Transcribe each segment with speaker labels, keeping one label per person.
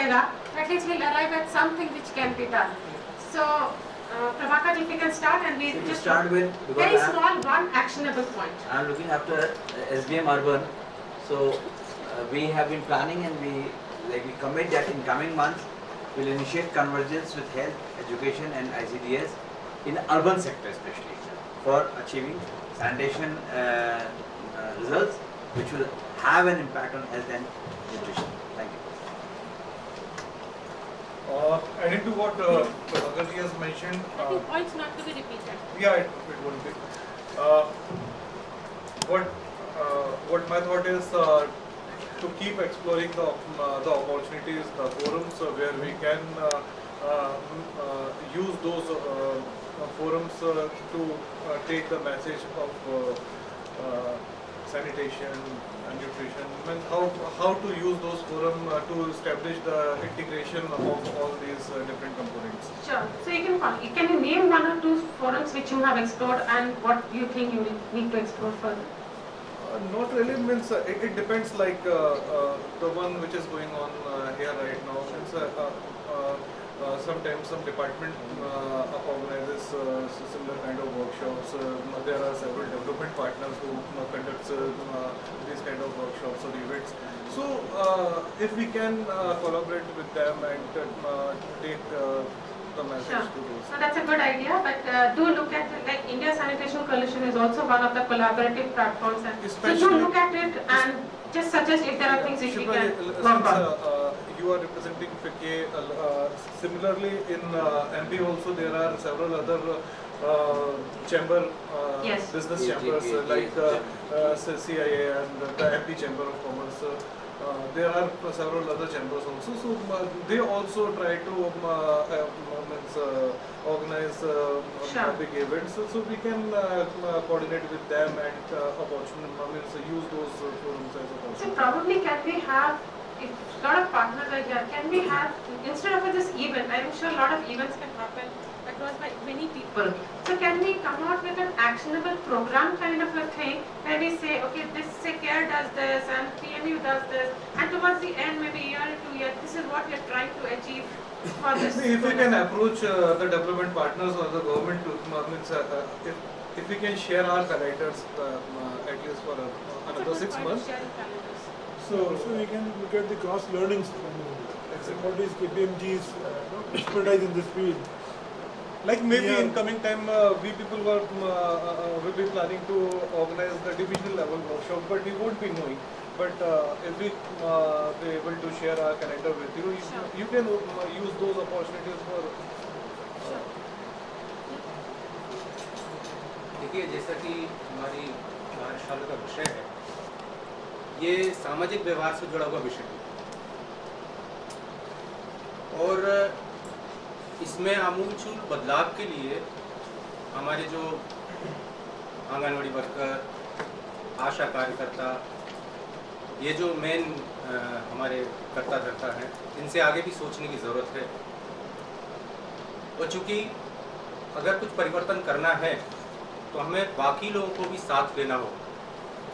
Speaker 1: चलेगा, at least we'll arrive at something which can be done. So, Prabhakar, if you can start and we just
Speaker 2: start with
Speaker 1: very small one actionable point.
Speaker 2: I am looking after SBM Urban, so we have been planning and we commit that in coming months we'll initiate convergence with health, education and ICDS in urban sector especially for achieving sanitation results which will have an impact on health and nutrition. Thank you.
Speaker 3: Adding to what Prabhakar has mentioned,
Speaker 1: I think points not to be repeated.
Speaker 3: yeah, it won't be. What my thought is to keep exploring the opportunities, the forums where we can use those forums to take the message of sanitation and nutrition, and how to use those forums to establish the integration of all these different components.
Speaker 1: Sure. So can you name one or two forums which you have explored and what you think you need to explore further?
Speaker 3: Not really, means it depends, like the one which is going on here right now. Sometimes some department organizes similar kind of workshops. There are several development partners who conduct these kind of workshops or events. So if we can collaborate with them and take the message
Speaker 1: sure.
Speaker 3: to those.
Speaker 1: So that's a good idea, but do look at it, like India Sanitation Coalition is also one of the collaborative platforms, and so do look at it and just suggest if there are things which we can work on.
Speaker 3: You are representing FICCI. Similarly, in MP also there are several other chamber
Speaker 1: yes.
Speaker 3: business chambers like CIA and the MP Chamber of Commerce. There are several other chambers also, so they also try to organize
Speaker 1: sure.
Speaker 3: big events, so we can coordinate with them and use those forums as a
Speaker 1: So probably can we have, if a lot of partners are here, can we have, instead of this event, I am sure a lot of events can happen across by many people. So can we come out with an actionable program kind of a thing where we say, okay, this CARE does this and PMU does this, and towards the end, maybe a year or 2 years, this is what we are trying to achieve for this.
Speaker 3: If we can approach the development partners or the government to, if we can share our calendars at least for another 6 months.
Speaker 4: So we can look at the cross learnings from what is KPMG's expertise in this field.
Speaker 3: Like maybe in coming time, we people will be planning to organize the divisional level workshop, but we won't be knowing. But if we be able to share our calendar with you, you can use those opportunities for.
Speaker 5: देखिए, जैसा कि हमारी कार्यशाला का विषय है, ये सामाजिक व्यवहार से जुड़ा हुआ विषय है और इसमें आमूलचूल बदलाव के लिए हमारे जो आंगनवाड़ी वर्कर, आशा कार्यकर्ता, ये जो मेन हमारे कर्ता धर्ता हैं, इनसे आगे भी सोचने की ज़रूरत है। और चूँकि अगर कुछ परिवर्तन करना है तो हमें बाकी लोगों को भी साथ लेना होगा।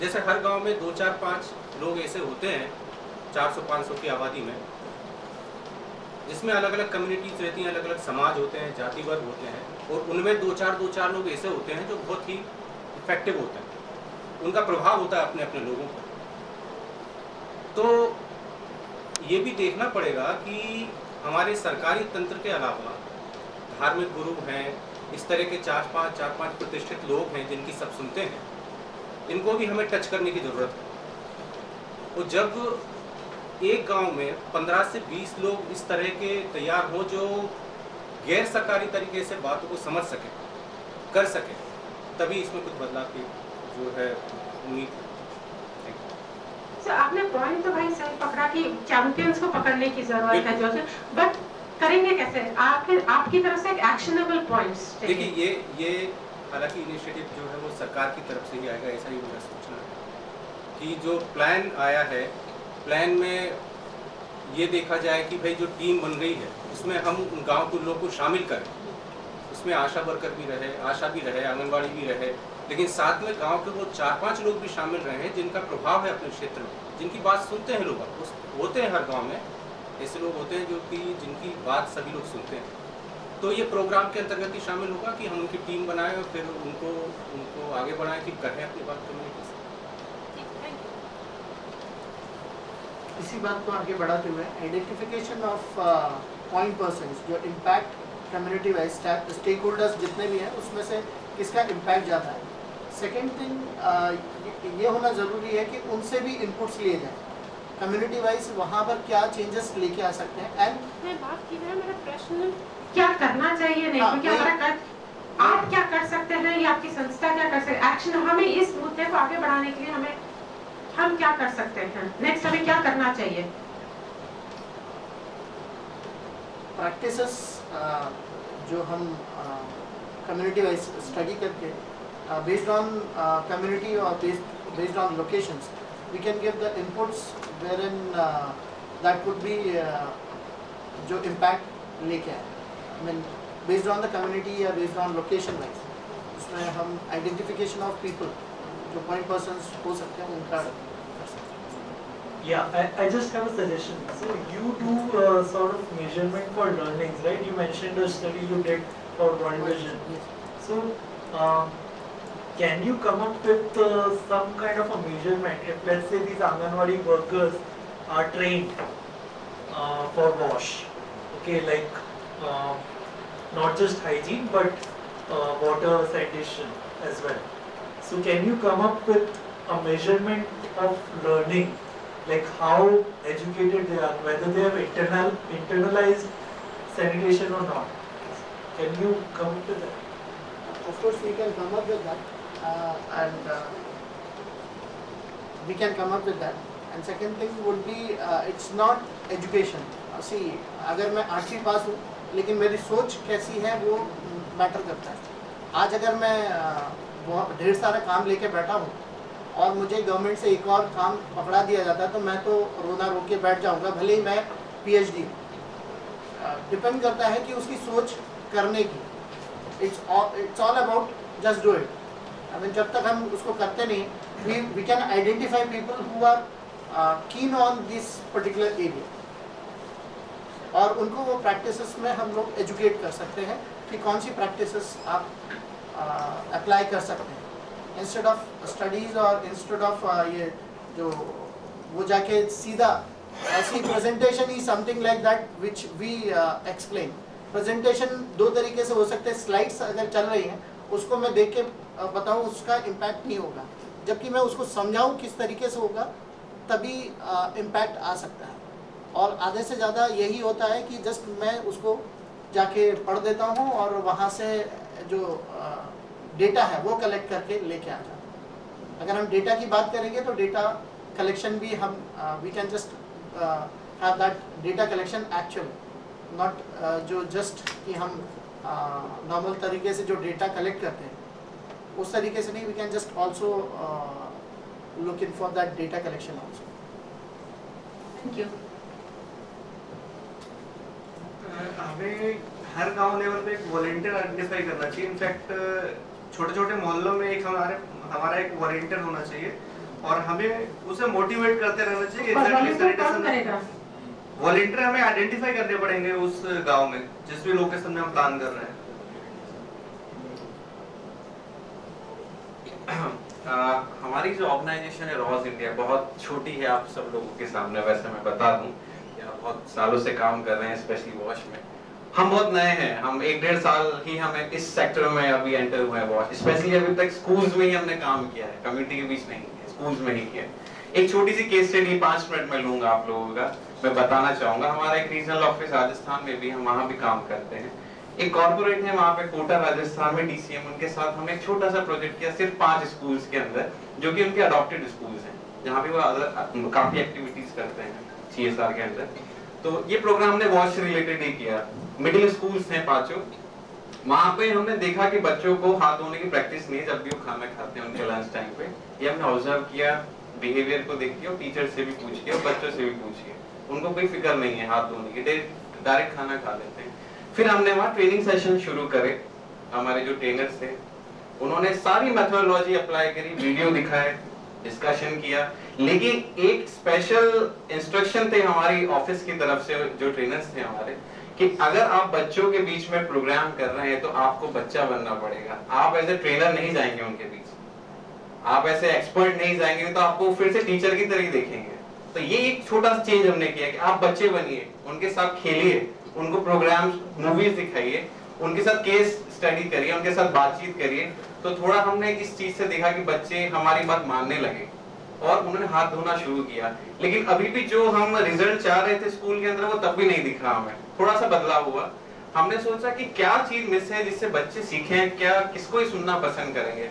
Speaker 5: जैसे हर गांव में 2, 4, 5 लोग ऐसे होते हैं 400-500 की आबादी में, जिसमें अलग अलग कम्युनिटीज रहती हैं, अलग अलग समाज होते हैं, जाति वर्ग होते हैं, और उनमें 2-4 लोग ऐसे होते हैं जो बहुत ही इफेक्टिव होते हैं, उनका प्रभाव होता है अपने अपने लोगों पर। तो ये भी देखना पड़ेगा कि हमारे सरकारी तंत्र के अलावा धार्मिक गुरु हैं, इस तरह के 4-5 प्रतिष्ठित लोग हैं जिनकी सब सुनते हैं, इनको भी हमें टच करने की ज़रूरत है। और जब एक गांव में 15 से 20 लोग इस तरह के तैयार हों जो गैर सरकारी तरीके से बातों को समझ सकें, कर सकें, तभी इसमें कुछ बदलाव की जो है उम्मीद है।
Speaker 1: आपने पॉइंट तो भाई सही पकड़ा कि चैंपियंस को पकड़ने की जरूरत है, जो बट करेंगे कैसे? आपकी तरफ से एक एक्शनेबल पॉइंट्स।
Speaker 5: देखिए, ये हालांकि इनिशिएटिव जो है वो सरकार की तरफ से ही आएगा, ऐसा ही मेरा सोचना है कि जो प्लान आया है, प्लान में ये देखा जाए कि भाई जो टीम बन गई है उसमें हम उन गाँव के लोगों को शामिल करें, उसमें आशा वर्कर भी रहे, आशा भी रहे, आंगनबाड़ी भी रहे, लेकिन साथ में गांव के वो 4-5 लोग भी शामिल रहे हैं जिनका प्रभाव है अपने क्षेत्र में, जिनकी बात सुनते हैं लोग, होते हैं हर गांव में ऐसे लोग होते हैं जो कि जिनकी बात सभी लोग सुनते हैं। तो ये प्रोग्राम के अंतर्गत ही शामिल होगा कि हम उनकी टीम बनाएं और फिर उनको आगे बढ़ाएं कि कहें अपनी बात कम्युनिटी से।
Speaker 6: इसी बात को आगे बढ़ाते हुए आइडेंटिफिकेशन ऑफ पॉइंट पर्सन्स जो impact community wise stakeholders जितने भी हैं उसमें से किसका इम्पैक्ट ज़्यादा है। सेकेंड थिंग ये होना ज़रूरी है कि उनसे भी इनपुट्स लिए जाएं कम्युनिटी वाइज, वहाँ पर क्या चेंजेस लेके आ सकते हैं। एंड
Speaker 1: मैं बात की है, मेरा प्रश्न क्या करना चाहिए नहीं, क्योंकि हमारा आप क्या कर सकते हैं या आपकी संस्था क्या कर सकते हैं, एक्शन हमें इस मुद्दे को आगे बढ़ाने के लिए हम क्या कर सकते हैं, नेक्स्ट हमें क्या करना चाहिए।
Speaker 6: प्रैक्टिसेस जो हम कम्युनिटी वाइज स्टडी करके बेस्ड ऑन कम्युनिटी और based on locations we can give the inputs wherein that would be जो इम्पैक्ट लेके आए। I mean based on the community या बेस्ड ऑन लोकेशन वाइज उसमें हम आइडेंटिफिकेशन ऑफ पीपल जो point persons हो सकते हैं उनका।
Speaker 7: Yeah, I just have a suggestion. So you do sort of measurement for learnings, right? You mentioned a study you did for World Vision. So can you come up with some kind of a measurement? If let's say these Anganwadi workers are trained for WASH, okay, like not just hygiene but water sanitation as well. So can you come up with a measurement of learning? Like how educated they are, whether they have internalized sanitation or not. Can you come up with that?
Speaker 6: Of course, we can come up with that, and we can come up with that. And second thing would be, it's not education. See, अगर मैं 8वीं पास हूँ, लेकिन मेरी सोच कैसी है वो मैटर करता है। आज अगर मैं ढेर सारा काम लेके बैठा हूँ और मुझे गवर्नमेंट से एक और काम पकड़ा दिया जाता है तो मैं तो रोना रो के बैठ जाऊंगा, भले ही मैं PhD। डिपेंड करता है कि उसकी सोच करने की। It's all about just do it. I mean जब तक हम उसको करते नहीं, we can identify people who are keen on this particular area और उनको वो प्रैक्टिसेस में हम लोग एजुकेट कर सकते हैं कि कौन सी प्रैक्टिसेस आप अप्लाई कर सकते हैं। इंस्टेड ऑफ स्टडीज और इंस्टेड ऑफ ये जो वो जाके सीधा ऐसी प्रेजेंटेशन ही something like that which we explain. Presentation दो तरीके से हो सकते हैं। स्लाइड्स अगर चल रही हैं उसको मैं देख के बताऊँ उसका इम्पैक्ट नहीं होगा, जबकि मैं उसको समझाऊँ किस तरीके से होगा तभी इम्पैक्ट आ सकता है। और आधे से ज़्यादा यही होता है कि जस्ट मैं उसको जाके पढ़ देता हूँ और वहाँ से जो डेटा है वो कलेक्ट करके लेके आ जाता हूँ। अगर हम डेटा की बात करेंगे तो डेटा कलेक्शन भी हम we can just have that data collection actual, not जो जस्ट कि हम नॉर्मल तरीके से जो डेटा कलेक्ट करते हैं उस तरीके से नहीं। We can just also look in for that data collection also.
Speaker 1: Thank you.
Speaker 8: हमें हर गांव लेवल पे एक वॉलेंटियर आइडेंटिफाई करना चाहिए। इनफैक्ट छोटे छोटे मोहल्लों में एक हमारा एक वॉलेंटियर होना चाहिए और हमें उसे मोटिवेट करते रहना चाहिए। वॉलेंटियर हमें आइडेंटिफाई करने पड़ेंगे उस गांव में जिस भी लोकेशन में हम प्लान कर रहे हैं।
Speaker 9: हमारी जो ऑर्गेनाइजेशन है रॉज इंडिया बहुत छोटी है आप सब लोगों के सामने, वैसे मैं बता दूं बहुत सालों से काम कर रहे हैं स्पेशली वॉश में। हम बहुत नए हैं, हम 1-1.5 साल ही हमें इस सेक्टर में अभी एंटर हुए हैं वॉश। स्पेशली अभी तक स्कूल्स में ही हमने काम किया है, कम्युनिटी के बीच नहीं किया, स्कूल्स में ही किया। एक छोटी सी केस स्टडी 5 मिनट में लूंगा आप लोगों का, मैं बताना चाहूंगा। हमारा एक रीजनल ऑफिस राजस्थान में भी, हम वहाँ भी काम करते हैं। एक कॉर्पोरेट है वहाँ पे कोटा राजस्थान में DCM, उनके साथ हम एक छोटा सा प्रोजेक्ट किया सिर्फ 5 स्कूल्स के अंदर जो कि उनके अडॉप्टेड स्कूल्स हैं, जहाँ पे वो काफी एक्टिविटीज करते हैं CSR के अंदर। तो ये प्रोग्राम ने वॉश से रिलेटेड ही किया। मिडिल स्कूल्स हैं 5। वहाँ पे हमने देखा कि बच्चों को हाथ धोने की प्रैक्टिस नहीं है जब भी वो खाना खाते हैं उनके लंच टाइम पे। ये हमने ऑब्जर्व किया, बिहेवियर को देख के और टीचर से भी पूछ के और बच्चों से भी पूछ के, उनको कोई फिक्र नहीं है हाथ धोने की, डायरेक्ट खाना खा लेते हैं। फिर हमने वहाँ ट्रेनिंग सेशन शुरू करे। हमारे जो ट्रेनर्स थे उन्होंने सारी मेथोडोलॉजी अप्लाई करी, वीडियो दिखाए, डिस्कशन किया, लेकिन एक स्पेशल इंस्ट्रक्शन थे हमारी ऑफिस की तरफ से, जो ट्रेनर्स थे हमारे, कि अगर आप बच्चों के बीच में प्रोग्राम कर रहे हैं तो आपको बच्चा बनना पड़ेगा। आप एज ए ट्रेनर नहीं जाएंगे उनके बीच, आप ऐसे एक्सपर्ट नहीं जाएंगे, तो आपको फिर से टीचर की तरह ही देखेंगे। तो ये एक छोटा सा चेंज हमने किया कि आप बच्चे बनिए, उनके साथ खेलिए, उनको प्रोग्राम्स, मूवीज दिखाइए, उनके साथ केस स्टडी करिए, उनके साथ बातचीत करिए। तो थोड़ा हमने इस चीज से देखा कि बच्चे हमारी बात मानने लगे और उन्होंने हाथ धोना शुरू किया। लेकिन अभी भी जो हम रिजल्ट चाह रहे थे स्कूल के अंदर, वो तब भी नहीं दिखा हमें, थोड़ा सा बदलाव हुआ। हमने सोचा कि क्या चीज मिस है जिससे बच्चे सीखें, क्या किसको ही सुनना पसंद करेंगे।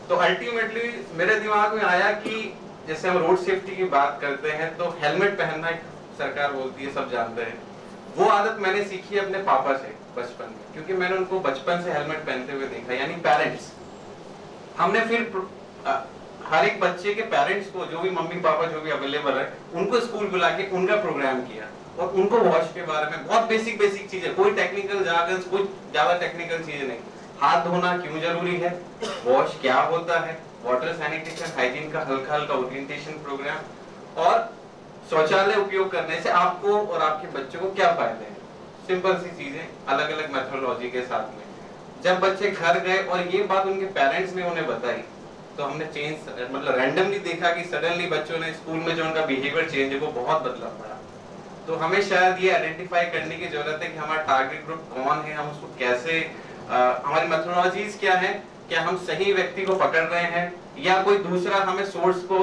Speaker 9: तो अल्टीमेटली मेरे दिमाग में आया कि जैसे हम रोड सेफ्टी की बात करते हैं तो हेलमेट पहनना एक सरकार बोलती है, सब जानते हैं। वो आदत मैंने सीखी अपने पापा से बचपन में, क्योंकि मैंने उनको बचपन से हेलमेट पहनते हुए देखा, यानी पेरेंट्स। हमने फिर हर एक बच्चे के पेरेंट्स को, जो भी मम्मी पापा जो भी अवेलेबल है, उनको स्कूल बुला के उनका प्रोग्राम किया और उनको वॉश के बारे में बहुत बेसिक चीजें, कोई टेक्निकल जार्गन, कोई ज्यादा टेक्निकल चीजें नहीं, हाथ धोना क्यों जरूरी है, वॉश क्या होता है, वाटर सैनिटेशन हाइजीन का हल्का हल्का ओरिएंटेशन प्रोग्राम, और शौचालय उपयोग करने से आपको और आपके बच्चों को क्या फायदे हैं। सिंपल सी चीजें अलग अलग मेथोडोलॉजी के साथ में। जब बच्चे घर गए और ये बात उनके पेरेंट्स ने उन्हें बताई, तो हमने चेंज, मतलब रैंडमली देखा कि सडनली बच्चों ने स्कूल में जो उनका बिहेवियर चेंज है वो बहुत बदलाव पड़ा। तो हमें शायद ये आइडेंटिफाई करने की जरूरत है कि हमारा टारगेट ग्रुप कौन है, हम उसको कैसे, हमारी मेथोडोलॉजीज क्या है, क्या हम सही व्यक्ति को पकड़ रहे हैं या कोई दूसरा हमें सोर्स को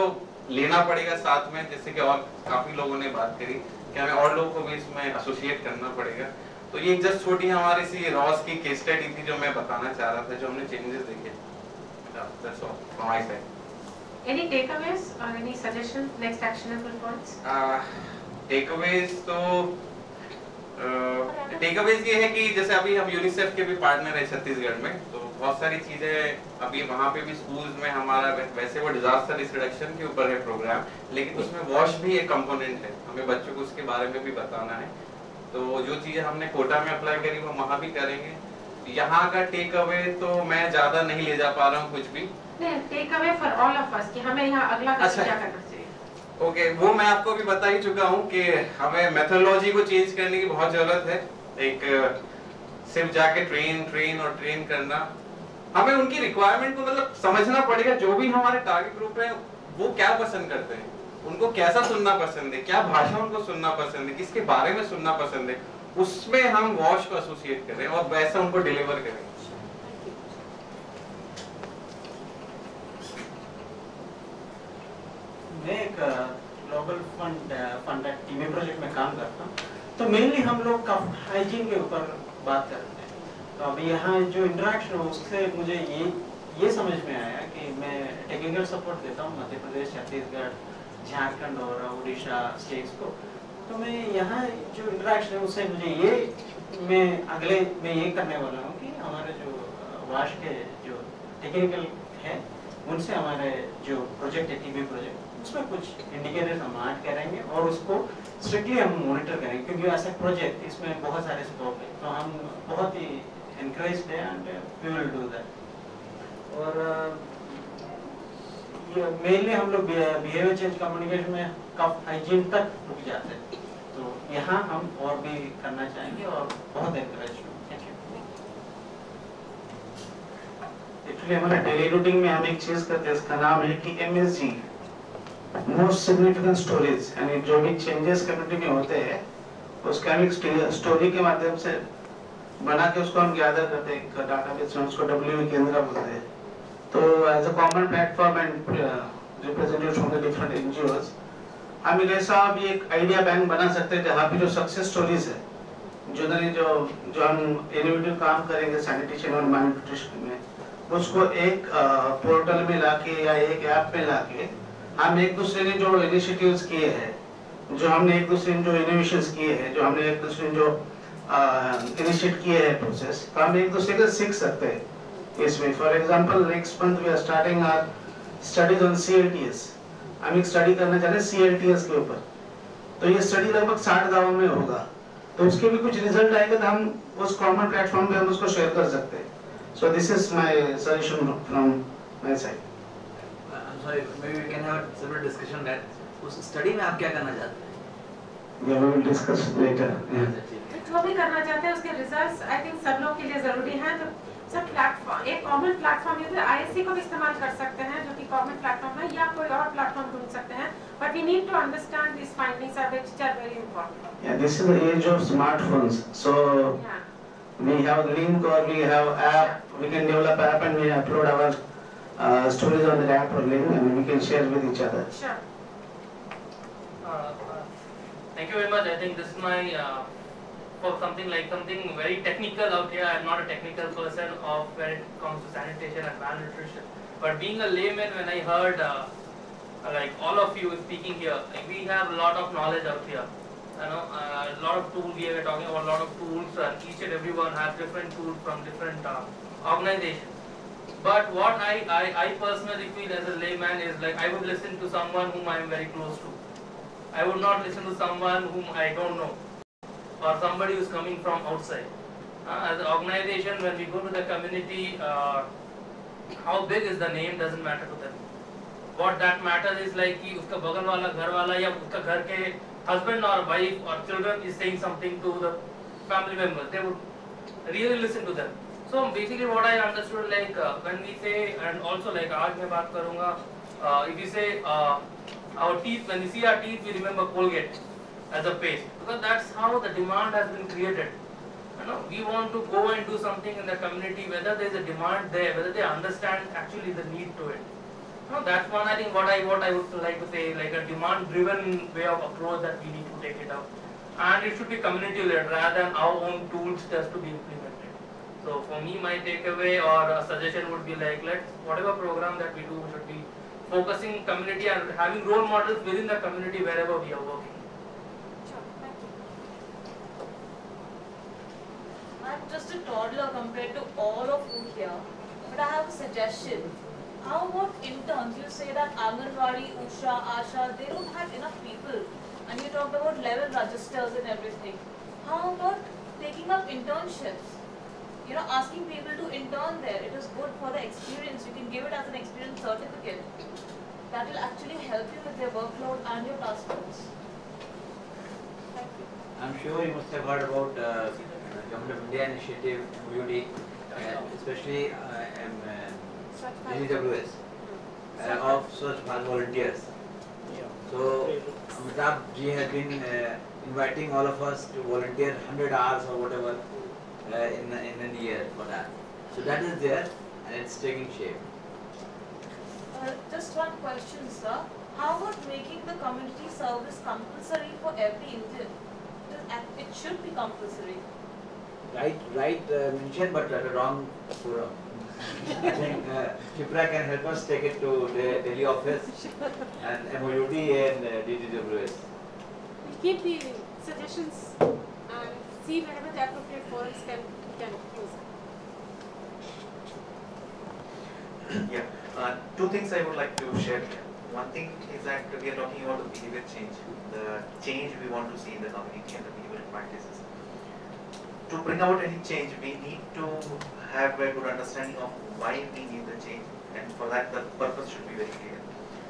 Speaker 9: लेना पड़ेगा साथ में, जैसे कि और काफी लोगों ने बात करी कि हमें और लोगों को भी इसमें एसोसिएट करना पड़ेगा। तो ये जस्ट छोटी हमारी सी रॉस की केस स्टडी थी जो मैं बताना चाह रहा था, जो हमने चेंजेस देखे। That's all from my side.
Speaker 1: Any takeaways or any suggestions, next actionable points?
Speaker 9: Takeaways तो टेकअवेज ये है कि जैसे अभी हम यूनिसेफ के भी पार्टनर है छत्तीसगढ़ में, तो बहुत सारी चीजें अभी वहाँ पे भी स्कूल्स में हमारा, वैसे वो डिजास्टर रिस्क रिडक्शन के ऊपर है प्रोग्राम, लेकिन उसमें वॉश भी एक कंपोनेंट है, हमें बच्चों को उसके बारे में भी बताना है। तो जो चीजें हमने कोटा में अप्लाई करी वो वहाँ भी करेंगे। यहाँ का टेक अवे तो मैं ज्यादा नहीं ले जा पा रहा हूँ कुछ भी।
Speaker 1: Take away for all of us कि हमें यहाँ अगला क्या करना चाहिए।
Speaker 9: ओके, वो मैं आपको भी बता ही चुका हूँ कि हमें मेथोडोलॉजी को चेंज करने की बहुत जरूरत है। एक सिर्फ जाके ट्रेन करना, हमें उनकी रिक्वायरमेंट को मतलब समझना पड़ेगा। जो भी हमारे टारगेट ग्रुप है वो क्या पसंद करते हैं, उनको कैसा सुनना पसंद है, क्या भाषा उनको सुनना पसंद है, किसके बारे में सुनना पसंद है, उसमें हम वॉश को एसोसिएट करें और वैसा उनको डिलीवर करें।
Speaker 6: मैं एक ग्लोबल फंड टीवी प्रोजेक्ट में काम करता हूँ, तो मेनली हम लोग हाइजीन के ऊपर बात करते हैं। तो अभी यहाँ जो इंटरेक्शन हो उससे मुझे ये समझ में आया कि मैं टेक्निकल सपोर्ट देता हूँ मध्य प्रदेश, छत्तीसगढ़, झारखंड और उड़ीसा स्टेट्स को। तो मैं यहाँ जो इंटरेक्शन है उससे मुझे मैं ये करने वाला हूँ कि हमारे जो वाश के जो टेक्निकल है उनसे हमारे जो प्रोजेक्ट है टीबी प्रोजेक्ट, उसमें कुछ इंडिकेटर्स हम ऐड करेंगे और उसको स्ट्रिक्टली हम मॉनिटर करेंगे, क्योंकि ऐसा प्रोजेक्ट इसमें बहुत सारे स्कोप है। तो हम बहुत ही एनकरेज्ड है and we will do that. और ये मेनली हम लोग बिहेवियर चेंज कम्युनिकेशन में कफ हाइजीन तक रुक जाते हैं, तो यहाँ हम और भी करना चाहेंगे और बहुत एनकरेज हूँ।
Speaker 10: एक्चुअली हमारे डेली रूटीन में हम एक चीज करते हैं, इसका नाम है कि MSG, मोस्ट सिग्निफिकेंट स्टोरीज, यानी जो भी चेंजेस कम्युनिटी में होते हैं उसका हम एक स्टोरी के माध्यम से बना के उसको हम गैदर करते हैं एक डाटाबेस में, उसको WE केंद्र बोलते हैं। तो as a common platform and representatives from the different NGOs हम ऐसा भी एक आइडिया बैंक बना सकते हैं जहाँ पे जो सक्सेस स्टोरीज है, जो हम इनोवेटिव काम करेंगे सैनिटेशन और मैन्युट्रिशन में, उसको एक पोर्टल में लाके या एक ऐप में लाके हम एक दूसरे ने जो इनिशिएटिव्स किए हैं, जो हमने एक दूसरे ने जो इनोवेशंस किए हैं, जो हमने एक दूसरे ने जो इनिशिएट किए हैं प्रोसेस, तो हम एक दूसरे से सीख सकते हैं इसमें। For example next month we are starting our studies on CLTS। हम एक स्टडी करना चाह रहे हैं CLTS के ऊपर। तो ये स्टडी लगभग 60 गाँवों में होगा, तो उसके भी कुछ रिजल्ट आएगा तो हम उस कॉमन प्लेटफॉर्म पे हम उसको शेयर कर सकते हैं। So this is my suggestion from my side.
Speaker 2: sorry, maybe we can have a similar discussion that उस study में आप क्या करना चाहते हैं?
Speaker 10: Yeah, we will discuss later. Yeah.
Speaker 1: जो भी करना चाहते हैं उसके रिजल्ट्स आई थिंक सब लोग के लिए जरूरी हैं, तो सब प्लेटफॉर्म एक कॉमन प्लेटफॉर्म यूज आईएससी को भी इस्तेमाल कर सकते हैं जो कि कॉमन प्लेटफॉर्म है, या कोई और प्लेटफॉर्म ढूंढ सकते हैं, but we need to understand this findings are which are very important.
Speaker 10: Yeah, this is the age of smartphones. So we have link or we have app. We can develop app and we upload our stories on the app or link and we can share with each other.
Speaker 1: Sure.
Speaker 11: Thank you very much. I think this is my for something very technical out here. I'm not a technical person of when it comes to sanitation and malnutrition. But being a layman, when I heard like all of you speaking here, like we have a lot of knowledge out here. You know, a lot of tools. We are talking about a lot of tools, and each and everyone has different tools from different organizations. But what I personally feel as a layman is like I would listen to someone whom I am very close to. I would not listen to someone whom I don't know or somebody who's coming from outside. As an organization, when we go to the community, how big is the name doesn't matter to them. What that matters is like कि उसका बगल वाला घर वाला या उसका घर के husband or wife or children is saying something to the family members. They would really listen to them. So basically what I understood, like when we say, and also like आज मैं बात करूँगा, if you say our teeth, when we see our teeth, we remember Colgate as a paste, because that's how the demand has been created. You know, we want to go and do something in the community, whether there is a demand there, whether they understand actually the need to it. You know, that's one, I think, what I would like to say, like a demand-driven way of approach that we need to take it up, and it should be community-led rather than our own tools just to be implemented. So for me, my takeaway or a suggestion would be like, whatever program that we do should be focusing community and having role models within the community wherever we are working.
Speaker 1: Sure. Thank you.
Speaker 12: I'm just a toddler compared to all of you here, but I have a suggestion. How about interns? You say that Anganwadi, Usha, Asha, they don't have enough people, and you talked about level registers and everything. How about taking up internships? You know, asking people to intern there. It is good for the experience. You can give it as an experience certificate. That will actually help you with your workload and your task force.
Speaker 1: Thank you.
Speaker 2: I'm sure you must have heard about Government of India initiative, MOUD, especially DDWS, of such volunteers. So Amitabh ji has been inviting all of us to volunteer 100 hours or whatever in a year for that. So that is there and it's taking shape.
Speaker 12: Just one question, sir. How about making the community service compulsory for every Indian? It should be compulsory.
Speaker 2: Right mention, but at a wrong forum. I think Chipra can help us take it to the Delhi office and MOUD and DDWS.
Speaker 1: We'll keep the suggestions and see whenever the appropriate forums can use it.
Speaker 13: Yeah, two things I would like to share here. One thing is that we are talking about the behavior change, the change we want to see in the community and the behavioral practices. To bring about any change, we need to have a good understanding of why we need the change, and for that the purpose should be very clear.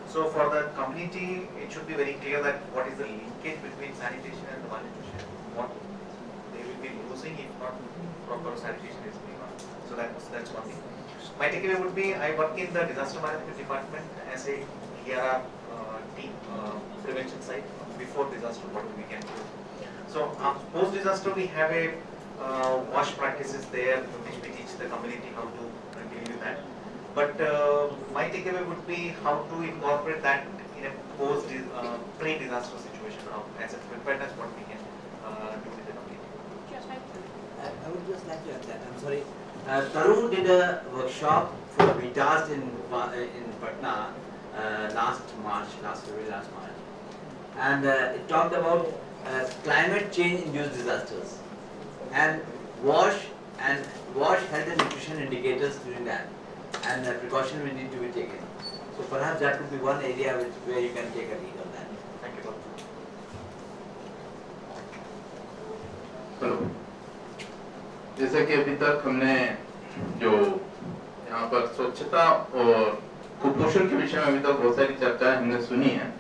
Speaker 13: So for the community, it should be very clear that what is the linkage between sanitation and the malnutrition, what they will be losing if not proper sanitation is going on. So that's one thing. My takeaway would be, I work in the disaster management department as a DRR team, prevention side. Before disaster, what we can do. So post disaster, we have a wash practices there, which we teach the community how to deal with that. But my takeaway would be how to incorporate that in a post pre-disaster situation, as a preparedness what we can do with the community.
Speaker 2: I would just like to add that. I'm sorry. Tarun did a workshop for VITAS in Patna last March, and it talked about climate change induced disasters and wash health and nutrition indicators during that, and precaution will need to be taken. So perhaps that would be one area where you can take a lead on that.
Speaker 13: Thank you.
Speaker 14: Hello, जैसे कि अभी तक हमने जो यहाँ पर स्वच्छता और
Speaker 15: कुपोषण के विषय में अभी तक बहुत सारी चर्चाएं हमने सुनी है,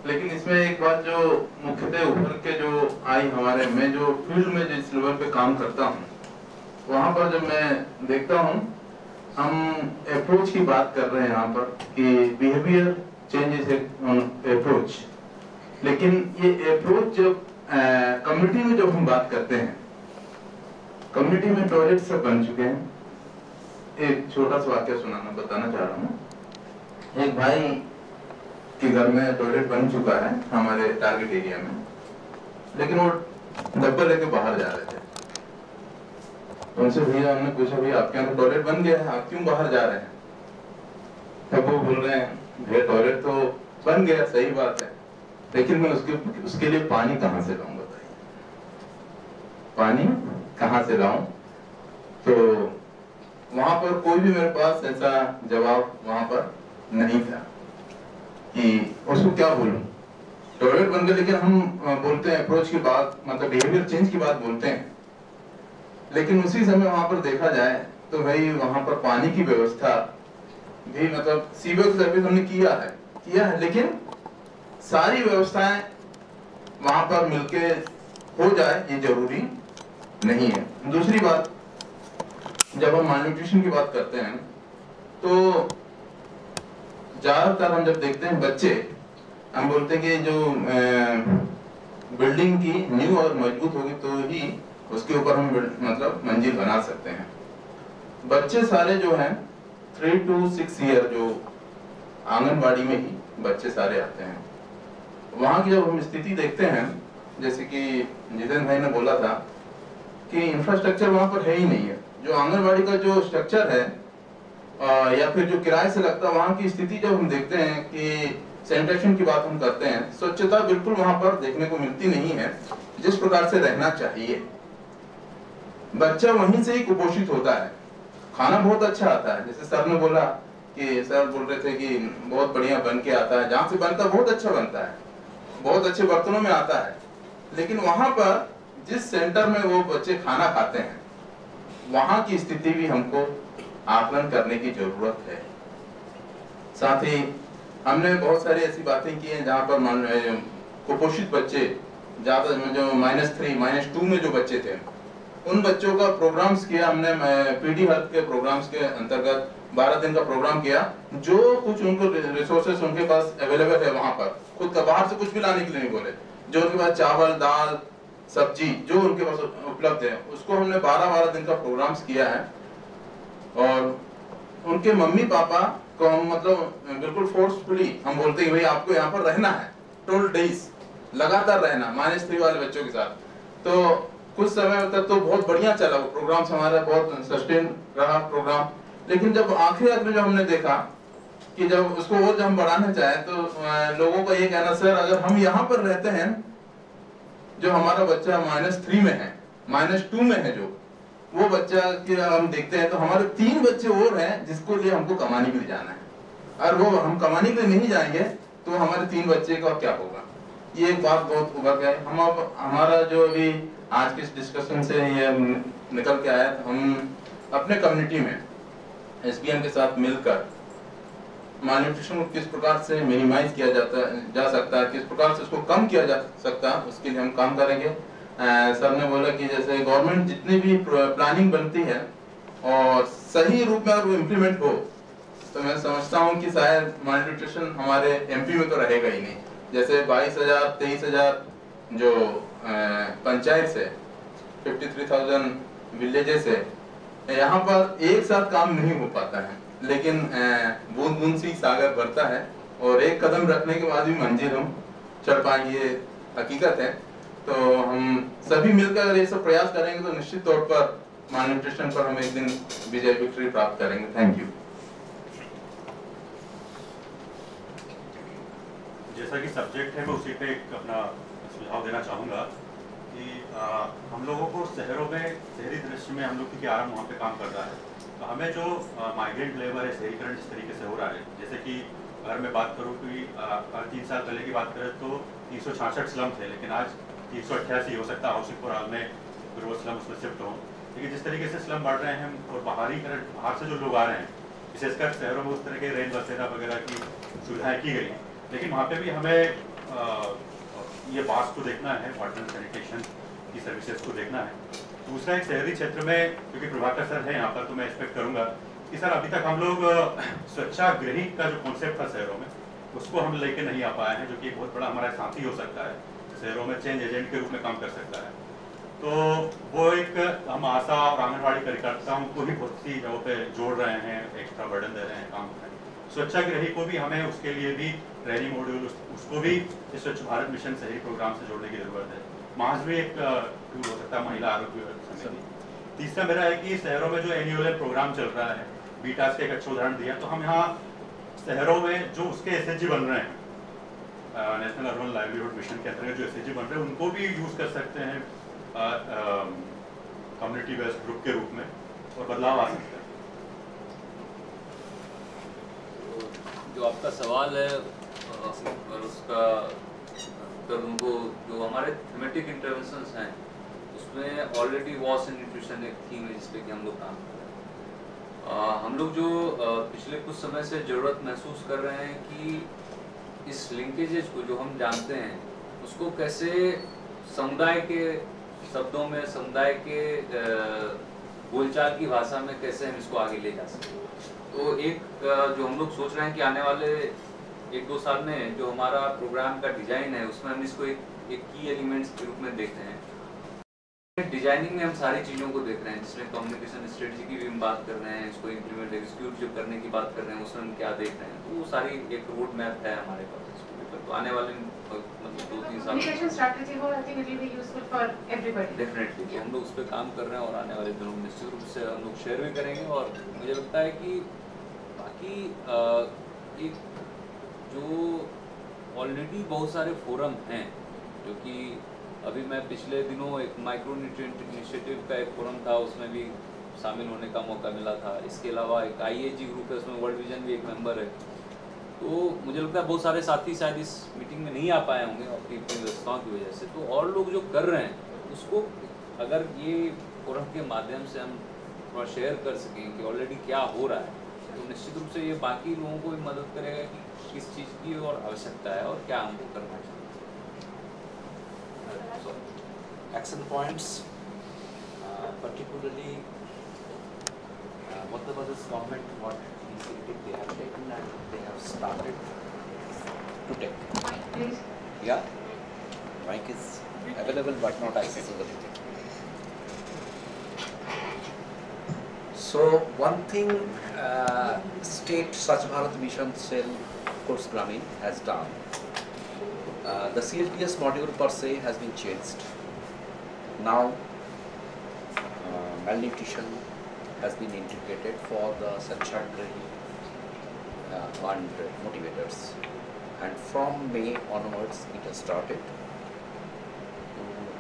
Speaker 15: लेकिन इसमें एक बात जो मुख्यतः उभर के जो आई हमारे, मैं जो फील्ड में जिस लेवल पे काम करता हूँ वहां पर जब मैं देखता हूँ, हम अप्रोच की बात कर रहे हैं यहाँ पर कि बिहेवियर चेंज इज अप्रोच, लेकिन ये अप्रोच जब कम्युनिटी में जब हम बात करते हैं, कम्युनिटी में टॉयलेट सब बन चुके हैं। एक छोटा सा वाक्य बताना चाह रहा हूँ। एक भाई के घर में टॉयलेट बन चुका है हमारे टारगेट एरिया में, लेकिन वो डब्बा लेके बाहर जा रहे थे। उनसे भैया हमने पूछा, भैया आपके यहाँ टॉयलेट बन गया है, आप क्यों बाहर जा रहे हैं? तब वो बोल रहे हैं, भैया टॉयलेट तो बन गया, सही बात है, लेकिन मैं उसके लिए पानी कहाँ से लाऊं, बताइए, पानी कहाँ से लाऊं? तो वहां पर कोई भी मेरे पास ऐसा जवाब वहां पर नहीं था कि उसको क्या बोलूं। टॉयलेट बन गया, लेकिन हम बोलते हैं अप्रोच की बात, मतलब बिहेवियर चेंज की बात बोलते हैं, लेकिन उसी समय वहां पर देखा जाए तो भाई वहां पर पानी की व्यवस्था भी, मतलब सीवेज सर्विस हमने किया है, लेकिन सारी व्यवस्थाएं वहां पर मिलके हो जाए ये जरूरी नहीं है। दूसरी बात, जब हम मालन्यूट्रिशन की बात करते हैं तो ज्यादातर हम जब देखते हैं बच्चे, हम बोलते हैं कि जो बिल्डिंग की नींव और मजबूत होगी तो ही उसके ऊपर हम मतलब मंजिल बना सकते हैं। बच्चे सारे जो हैं 3 to 6 ईयर जो आंगनबाड़ी में ही बच्चे सारे आते हैं, वहां की जब हम स्थिति देखते हैं, जैसे कि जितेंद्र भाई ने बोला था कि इंफ्रास्ट्रक्चर वहां पर है ही नहीं है। जो आंगनबाड़ी का जो स्ट्रक्चर है या फिर जो किराए से लगता है, वहां की स्थिति जब हम देखते हैं कि सैनिटेशन की बात हम करते हैं, स्वच्छता बिल्कुल वहां पर देखने को मिलती नहीं है जिस प्रकार से रहना चाहिए। बच्चा वहीं से ही कुपोषित होता है। खाना बहुत अच्छा आता है, जैसे सर ने बोला कि सर बोल रहे थे कि बहुत बढ़िया बन के आता है, जहाँ से बनता है बहुत अच्छा बनता है, बहुत अच्छे बर्तनों में आता है, लेकिन वहां पर जिस सेंटर में वो बच्चे खाना खाते हैं वहां की स्थिति भी हमको आकलन करने की जरूरत है। साथ ही हमने बहुत सारी ऐसी बातें की हैं जहां पर कुपोषित बच्चे ज्यादा, जो -3 -2 में जो बच्चे थे, उन बच्चों का प्रोग्राम्स किया हमने, पीडी हेल्थ के प्रोग्राम्स के अंतर्गत 12 दिन का प्रोग्राम किया। जो कुछ उनको रिसोर्सेस उनके पास अवेलेबल है वहां पर, खुद का बाहर से कुछ भी लाने के लिए नहीं बोले, जो उनके पास चावल दाल सब्जी जो उनके पास उपलब्ध है, उसको हमने 12 दिन का प्रोग्राम्स किया है। और उनके मम्मी पापा को हम मतलब बिल्कुल फोर्सफुली हम बोलते हैं भाई आपको यहाँ पर रहना है, 12 डेज लगातार रहना -3 वाले बच्चों के साथ। तो कुछ समय तक तो बहुत बढ़िया चला वो प्रोग्राम, हमारा बहुत सस्टेन रहा प्रोग्राम। लेकिन जब आखिर में जो हमने देखा कि जब उसको और जब हम बढ़ाना चाहे तो लोगों का ये कहना, सर अगर हम यहाँ पर रहते हैं, जो हमारा बच्चा -3 में है, -2 में है, जो वो बच्चा की हम देखते हैं तो हमारे 3 बच्चे और हैं जिसको लिए हमको कमाने के लिए जाना है, और वो हम कमाने के लिए नहीं जाएंगे तो हमारे 3 बच्चे का क्या होगा। ये एक बात बहुत उभर गई। हम अब हमारा जो अभी आज के इस डिस्कशन से ये निकल के आया, हम अपने कम्युनिटी में SBM के साथ मिलकर मालन्यूट्रिशन को किस प्रकार से मिनिमाइज किया जा सकता है, किस प्रकार से उसको कम किया जा सकता है, उसके लिए हम काम करेंगे। सर ने बोला कि जैसे गवर्नमेंट जितनी भी प्लानिंग बनती है और सही रूप में अगर वो इम्प्लीमेंट हो तो मैं समझता हूँ कि शायद मालन्यूट्रिशन हमारे MP में तो रहेगा ही नहीं। जैसे 22,000 23,000 जो पंचायत से 53,000 विलेजेस है, यहाँ पर एक साथ काम नहीं हो पाता है, लेकिन बूंद बूंद से सागर भरता है और एक कदम रखने के बाद भी मंजिल हम चढ़ पाएंगे, ये हकीकत है। तो हम सभी मिलकर अगर ये सब प्रयास करेंगे तो निश्चित तौर पर मालन्यूट्रिशन पर हम एक दिन विजय विक्ट्री प्राप्त करेंगे। Thank you.
Speaker 16: जैसा कि सब्जेक्ट है मैं उसी पे एक अपना सुझाव देना चाहूँगा कि हम लोगों को शहरों में, शहरी दृश्य में हम लोग क्योंकि आराम वहाँ पे काम कर रहा है, तो हमें जो माइग्रेंट लेबर है, शहरीकरण जिस तरीके से हो रहा है, जैसे कि अगर मैं बात करूँ कि 3 साल पहले की बात करें तो 366 स्लम थे, लेकिन आज 388 हो सकता है हाउसिंग फॉर ऑल में ग्रोथ स्लम उसमें शिफ्ट हो। लेकिन जिस तरीके से स्लम बढ़ रहे हैं और बाहर से जो लोग आ रहे हैं विशेषकर शहरों में उस तरह के रेल बसेरा वगैरह की सुविधाएं की गई, लेकिन वहाँ पे भी हमें ये बात को देखना है, वाटर एंड सैनिटेशन की सर्विसेज को देखना है। दूसरा, एक शहरी क्षेत्र में, क्योंकि प्रभाकर सर है यहाँ पर, तो मैं एक्सपेक्ट करूँगा कि सर अभी तक हम लोग स्वच्छाग्रही का जो कॉन्सेप्ट था शहरों में, उसको हम लेके नहीं आ पाए हैं, जो कि एक बहुत बड़ा हमारा साथी हो सकता है, शहरों में चेंज एजेंट के रूप में काम कर सकता है। तो वो एक हम आशा और आंगनबाड़ी कार्यकर्ताओं को भी बहुत सी जगहों पे जोड़ रहे हैं, एक्स्ट्रा बर्डन दे रहे हैं, काम कर रहे हैं। स्वच्छाग्रही को भी हमें उसके लिए भी ट्रेनिंग मॉड्यूल, उसको भी स्वच्छ भारत मिशन शहरी प्रोग्राम से जोड़ने की जरूरत है। महाज भी एक टूल हो सकता है, महिला आरोग्य समिति। तीसरा मेरा है कि शहरों में जो एनुअल प्रोग्राम चल रहा है, बीटास का एक अच्छा उदाहरण दिया, तो हम यहाँ शहरों में जो उसके SHG बन रहे हैं, नेशनल अर्बन लाइवलीहुड मिशन के अंतर्गत जो SHG बन रहे हैं, उनको भी यूज कर सकते हैं कम्युनिटी बेस्ड ग्रुप के रूप में, और बदलाव आ सकता है।
Speaker 17: जो आपका सवाल है और उसका उत्तर उनको, जो हमारे थीमेटिक इंटरवेंशंस हैं उसमें ऑलरेडी वॉश एंड न्यूट्रिशन एक थीम है जिसपे कि हम लोग काम कर रहे हैं। हम लोग जो पिछले कुछ समय से ज़रूरत महसूस कर रहे हैं कि इस लिंकेजेस को जो हम जानते हैं उसको कैसे समुदाय के शब्दों में, समुदाय के बोलचाल की भाषा में कैसे हम इसको आगे ले जा सकते हैं। तो एक जो हम लोग सोच रहे हैं कि आने वाले 1-2 साल में जो हमारा प्रोग्राम का डिजाइन है उसमें हम इसको एक की एलिमेंट्स के रूप में देख रहे हैं। डिजाइनिंग में हम सारी चीज़ों को देख रहे हैं, जिसमें कम्युनिकेशन स्ट्रेटजी की भी हम बात कर रहे हैं, इसको इम्प्लीमेंट एग्जीक्यूट जो करने की बात कर रहे हैं उसमें हम क्या देख रहे हैं, तो वो सारी एक रोड मैप है हमारे पास। तो आने वाले मतलब 2-3 साल
Speaker 1: कम्युनिकेशन स्ट्रेटजी हो, I think it will be useful for everybody.
Speaker 17: Definitely, तो हम लोग उस पर काम कर रहे हैं और आने वाले दिनों में निश्चित रूप से हम लोग शेयर भी करेंगे। और मुझे लगता है कि बाकी एक जो ऑलरेडी बहुत सारे फोरम हैं, जो कि अभी मैं पिछले दिनों एक माइक्रो न्यूट्रिएंट इनिशिएटिव का एक फोरम था, उसमें भी शामिल होने का मौका मिला था। इसके अलावा एक IAG ग्रुप है, उसमें वर्ल्ड विजन भी एक मेंबर है। तो मुझे लगता है बहुत सारे साथी शायद इस मीटिंग में नहीं आ पाए होंगे अपनी व्यवस्थाओं की वजह से। तो और लोग जो कर रहे हैं उसको अगर ये फोरम के माध्यम से हम थोड़ा शेयर कर सकें कि ऑलरेडी क्या हो रहा है, तो निश्चित रूप से ये बाकी लोगों को भी मदद करेगा कि किस चीज़ की और आवश्यकता है और क्या हमको करना चाहिए।
Speaker 18: Action points, particularly Madhya Pradesh government, what initiative they have taken and they have started to take.
Speaker 1: Please.
Speaker 18: Yeah, mic is available but not accessible. So one thing State Swachh Bharat Mission Cell Course Gramin has done, the CLTS module per se has been changed. Now malnutrition has been integrated for the Sanchagri and motivators, and from May onwards it has started.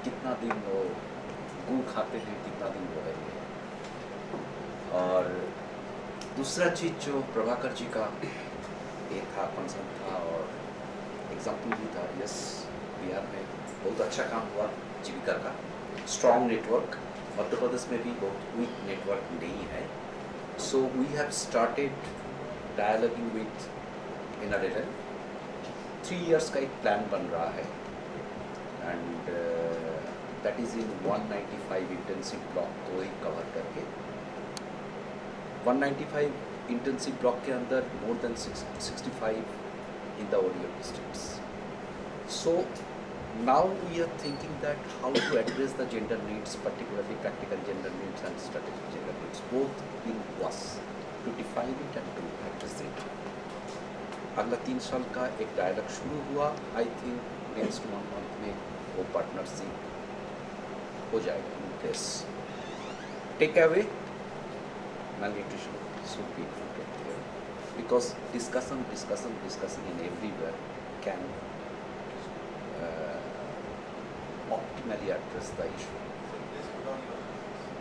Speaker 18: कितना दिन वो गुड़ खाते हैं कितना दिन वो रहेंगे। और दूसरा चीज़ जो प्रभाकर जी का ये था, कंसर्न था और एग्जाम्पल भी था, यस बिहार में बहुत अच्छा काम हुआ जीविका का, स्ट्रॉन्ग नेटवर्क। मध्य प्रदेश में भी बहुत वीक नेटवर्क नहीं है। So we have started dialoguing with NRLM। 3 years का एक प्लान बन रहा है and that is in 195 intensive block को ही कवर करके। 195 इंटेंसिव ब्लॉक के अंदर more than 65 in the ODF districts. So now we are thinking that how to address the gender needs, particularly practical gender needs and strategic gender needs, both in us, to define it and to address it. अगला 3 साल का एक dialogue शुरू हुआ, I think next 1 month में वो partnership हो जाएगा in place. Take away malnutrition should be included here, because discussion in everywhere can optimally address the issue.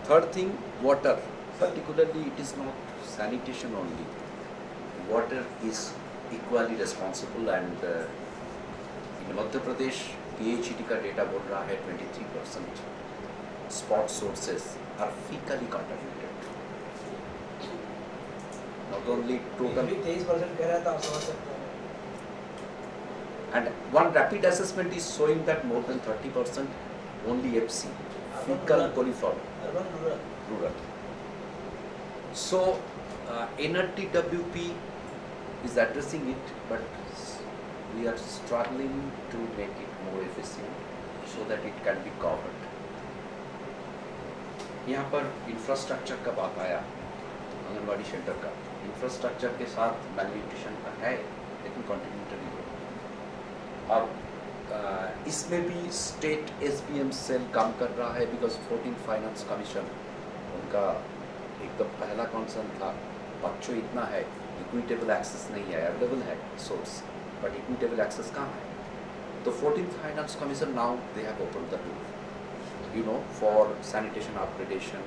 Speaker 18: Third thing, water. Particularly, it is not sanitation only. Water is equally responsible, and in Madhya Pradesh, PHED का data बोल रहा है 23% spot sources are fecally contaminated. Now only total.
Speaker 19: 23% कह रहा था, आप समझ सकते हैं.
Speaker 18: And one rapid assessment is showing that more than 30% only FC, fecal coliform, rural. So NRTWP is addressing it, but we are struggling to make it more efficient so that it can be covered. यहाँ पर infrastructure का बात आया, anganwadi centre का infrastructure के साथ malnutrition का है, लेकिन कॉन्टिन्यूटरी हो. अब इसमें भी स्टेट SBM सेल काम कर रहा है, बिकॉज 14th फाइनेंस कमीशन उनका एकदम पहला कंसर्न था, बच्चों इतना है, इक्विटेबल एक्सेस नहीं है, अवेलेबल है सोर्स, बट इक्विटेबल एक्सेस कहाँ है. तो 14th finance commission now they have open the door, you know, for sanitation upgradation,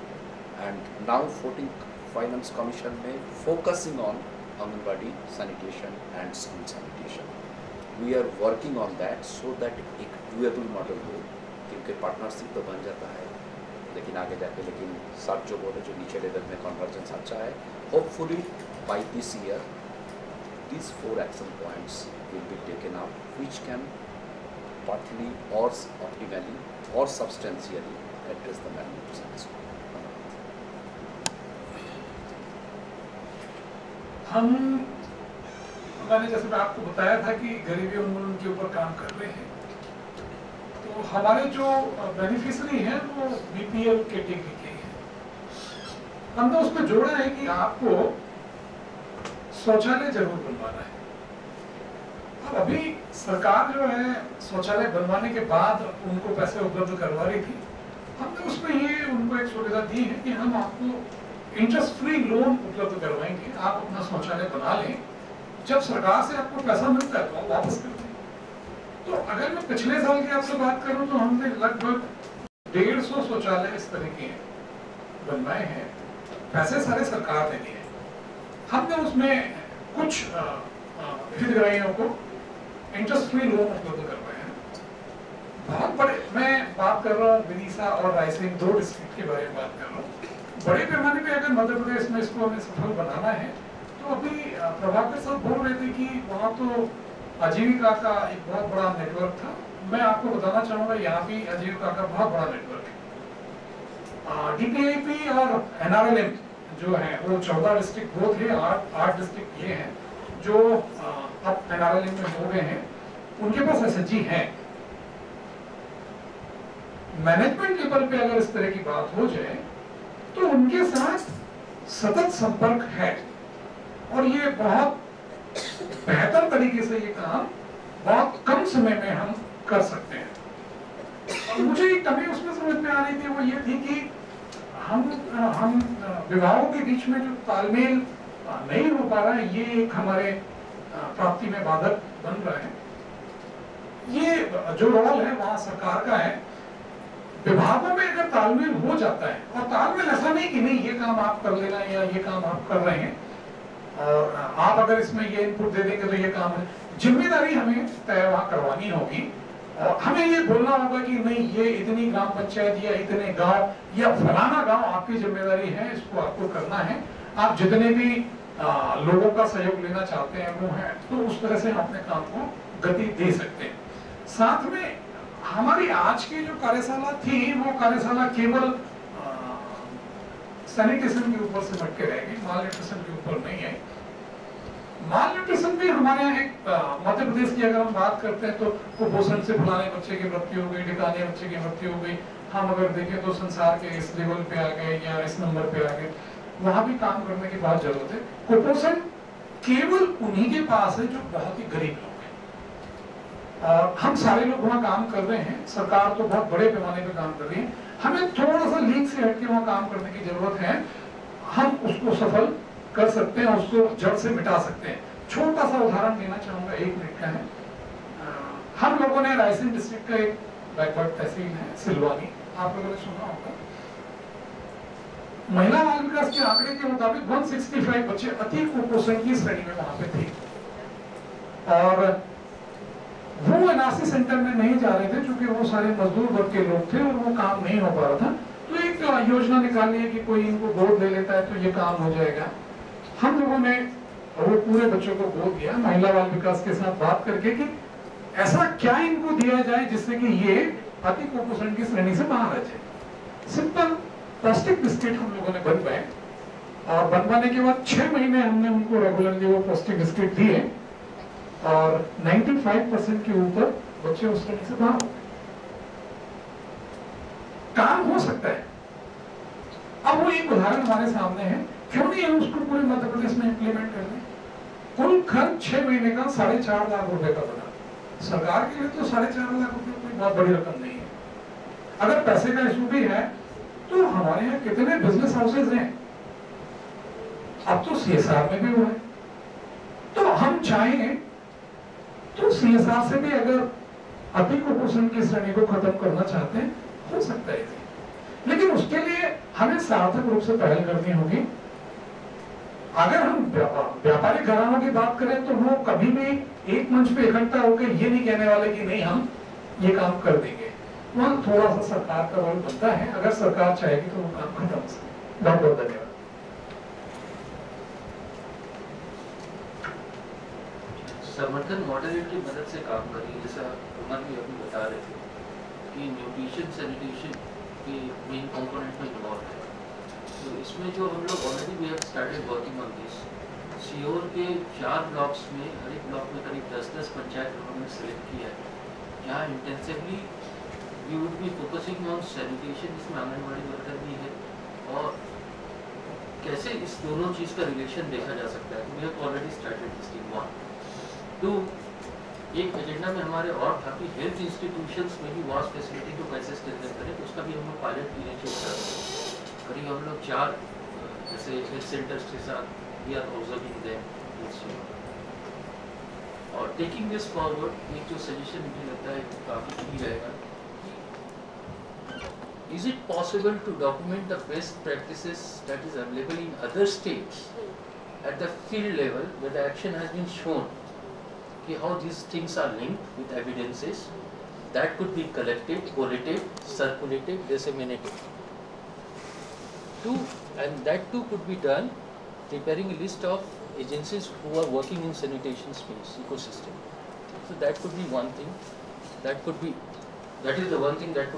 Speaker 18: and now 14th Finance Commission में focusing on Anganwadi sanitation and school sanitation. We are working on that so that एक doable model हो, क्योंकि partnership तो बन जाता है, लेकिन आगे जाके लेकिन सब जो बोले जो नीचे लेवल में convergence अच्छा है. Hopefully by this year these 4 action points will be taken up, which can partly or optimally or substantially address the malnutrition.
Speaker 20: मैंने जैसे मैं आपको बताया था कि गरीबी उन्मूलन के ऊपर काम कर रहे हैं, तो हमारे जो बेनिफिशियरी हैं वो BPL कैटेगरी के हैं. हमने उसमें जोड़ा है कि आपको शौचालय जरूर बनवाना है. अब अभी सरकार जो है शौचालय बनवाने के बाद उनको पैसे उपलब्ध करवा रही थी. हमने उसमें ये उनको एक सुविधा दी है कि हम आपको इंटरेस्ट फ्री लोन उपलब्ध करवाएंगे, आप अपना शौचालय बना लें, जब सरकार से आपको पैसा मिलता है तो आप वापस कर दें. तो अगर मैं पिछले साल की आपसे बात करूं तो हमने लगभग 150 शौचालय इस तरह के बनवाए हैं. पैसे सारे सरकार ने दिए. हमने उसमें कुछ हितग्राहियों को इंटरेस्ट फ्री लोन उपलब्ध करवाए हैं. बहुत बड़े, मैं बात कर रहा हूँ विदिशा और रायसेन 2 डिस्ट्रिक्ट के बारे में बात कर रहा हूँ. बड़े पैमाने पे अगर मध्य प्रदेश में इसको हमें सफल बनाना है तो अभी प्रभाकर साहब बोल रहे थे कि वहाँ तो आजीविका का एक बहुत बड़ा नेटवर्क था. मैं आपको बताना चाहूँगा यहाँ भी आजीविका का बहुत बड़ा नेटवर्क है. DPIP और NRLM जो है वो 14 डिस्ट्रिक्ट वो थे, 8 डिस्ट्रिक्ट ये हैं जो अब NRLM में हो गए हैं. उनके पास SHG है. मैनेजमेंट लेवल पे अगर इस तरह की बात हो जाए तो उनके साथ सतत संपर्क है और ये बहुत बेहतर तरीके से ये काम बहुत कम समय में हम कर सकते हैं. और मुझे एक कमी उसमें समझ में आ रही थी, वो ये थी कि हम विभागों के बीच में जो तालमेल नहीं हो पा रहा है, ये एक हमारे प्राप्ति में बाधक बन रहा है. ये जो रोल है वहाँ सरकार का है. विभागों में अगर तालमेल हो जाता है, और तालमेल ऐसा नहीं कि नहीं ये काम आप कर लेना या ये काम आप कर रहे हैं और आप अगर इसमें ये इनपुट दे देंगे तो ये काम है, जिम्मेदारी हमें तय वहाँ करवानी होगी और हमें ये बोलना होगा कि नहीं ये इतनी ग्राम पंचायत या इतने गांव या फलाना गांव आपकी जिम्मेदारी है, इसको आपको करना है. आप जितने भी लोगों का सहयोग लेना चाहते हैं वो है, तो उस तरह से हम अपने काम को गति दे सकते हैं. साथ में हमारी आज की जो कार्यशाला थी वो कार्यशाला केवल सैनिटेशन के ऊपर सिमट के रहेगी, माल न्यूट्रिशन के ऊपर नहीं है. माल न्यूट्रिशन भी हमारे यहाँ एक मध्य प्रदेश की अगर हम बात करते हैं तो कुपोषण से फलाने बच्चे की मृत्यु हो गई, ढिकाने बच्चे की मृत्यु हो गई. हम अगर देखें तो संसार के इस लेवल पे आ गए या इस नंबर पे आ गए, वहां भी काम करने की बहुत जरूरत है. कुपोषण केवल उन्हीं के पास है जो बहुत ही गरीब लोग हैं और हम सारे लोग वहाँ काम कर रहे हैं. सरकार तो बहुत बड़े पैमाने पे काम कर रही है. हमें थोड़ा सा लीक से हटके वहाँ काम करने की जरूरत है. हम उसको सफल कर सकते हैं, उसको जड़ से मिटा सकते हैं. छोटा सा उदाहरण देना चाहूंगा, 1 मिनट का है. हम लोगों ने रायसेन डिस्ट्रिक्ट का एक बैकवर्ड तहसील है सिलवानी, आप लोगों ने सुना होगा. महिला बाल विकास के आंकड़े के मुताबिक 165 बच्चे अति कुपोषण की श्रेणी में वहां पे थे और वो एनआरसी सेंटर में नहीं जा रहे थे क्योंकि वो सारे मजदूर वर्ग के लोग थे और वो काम नहीं हो पा रहा था. तो एक योजना निकाली है कि कोई इनको गोद ले लेता है तो ये काम हो जाएगा. हम लोगों ने वो पूरे बच्चों को बोल दिया महिला बाल विकास के साथ बात करके कि ऐसा क्या इनको दिया जाए जिससे कि ये अति कुपोषण की श्रेणी से बाहर आ जाए। सिंपल पौष्टिक बिस्किट हम लोगों ने बनवाए और बनवाने के बाद 6 महीने हमने उनको रेगुलरली वो पौष्टिक बिस्किट दिए और 95% के ऊपर बच्चे उस श्रेणी से बाहर हो गए। काम हो सकता है। अब वो एक उदाहरण हमारे सामने है, क्यों नहीं हम उसको पूरे मध्य प्रदेश में इम्प्लीमेंट कर दें। कुल खर्च 6 महीने का 4.5 लाख रुपए का बना। सरकार के लिए तो 4.5 लाख रुपए कोई बहुत बड़ी रकम नहीं है। अगर पैसे का इशू भी है तो हमारे यहाँ कितने बिजनेस हाउसेज हैं, अब तो CSR में भी हुआ है। तो हम चाहें तो CSR से भी अगर अति कुपोषण की श्रेणी को खत्म करना चाहते हैं हो सकता है, लेकिन उसके लिए हमें सार्थक रूप से पहल करनी होगी। अगर हम व्यापारिक घरानों की बात करें तो वो कभी भी एक मंच पे इकट्ठा होकर ये नहीं कहने वाले कि नहीं हम ये काम कर देंगे। वहाँ थोड़ा सा सरकार का रोल बनता है, अगर सरकार चाहेगी तो वो काम खत्म हो सकता है। बहुत बहुत धन्यवाद।
Speaker 21: समर्थन मॉडल की मदद से काम करिए, जैसा अमन भी अभी बता रहे थे कि न्यूट्रिशन सैनिटेशन के मेन कंपोनेंट में इन्वॉल्व है। तो इसमें जो हम लोग already we have started working on this. Sehore के 4 ब्लॉक्स में, हर एक ब्लॉक में करीब 10-10 पंचायत उन्होंने सेलेक्ट किया है, जहाँ intensively we would be focusing on sanitation, इसमें आंगनबाड़ी वर्कर भी है, और कैसे इस दोनों चीज़ का रिलेशन देखा जा सकता है। We have already started this thing. 1 2 एक एजेंडा में हमारे और था कि हेल्थ इंस्टीट्यूशंस में भी वॉश फैसिलिटी को कैसे स्ट्रेंथन करें, तो उसका भी हम लोग पायलट इनिशिएट कर रहे हैं। करीब हम लोग 4 जैसे हेल्थ सेंटर्स के साथ वी आर ऑब्जर्विंग देम। और टेकिंग दिस फॉरवर्ड, एक जो सजेशन मुझे लगता है काफ़ी ठीक रहेगा, is it possible to document the best practices that is available in other states at the field level where the action has been shown, how these things are linked with evidences that could be collected, collated, circulated, disseminated. 2, and that too could be done preparing a list of agencies who are working in sanitation space ecosystem. So that could be one thing. That is the one thing that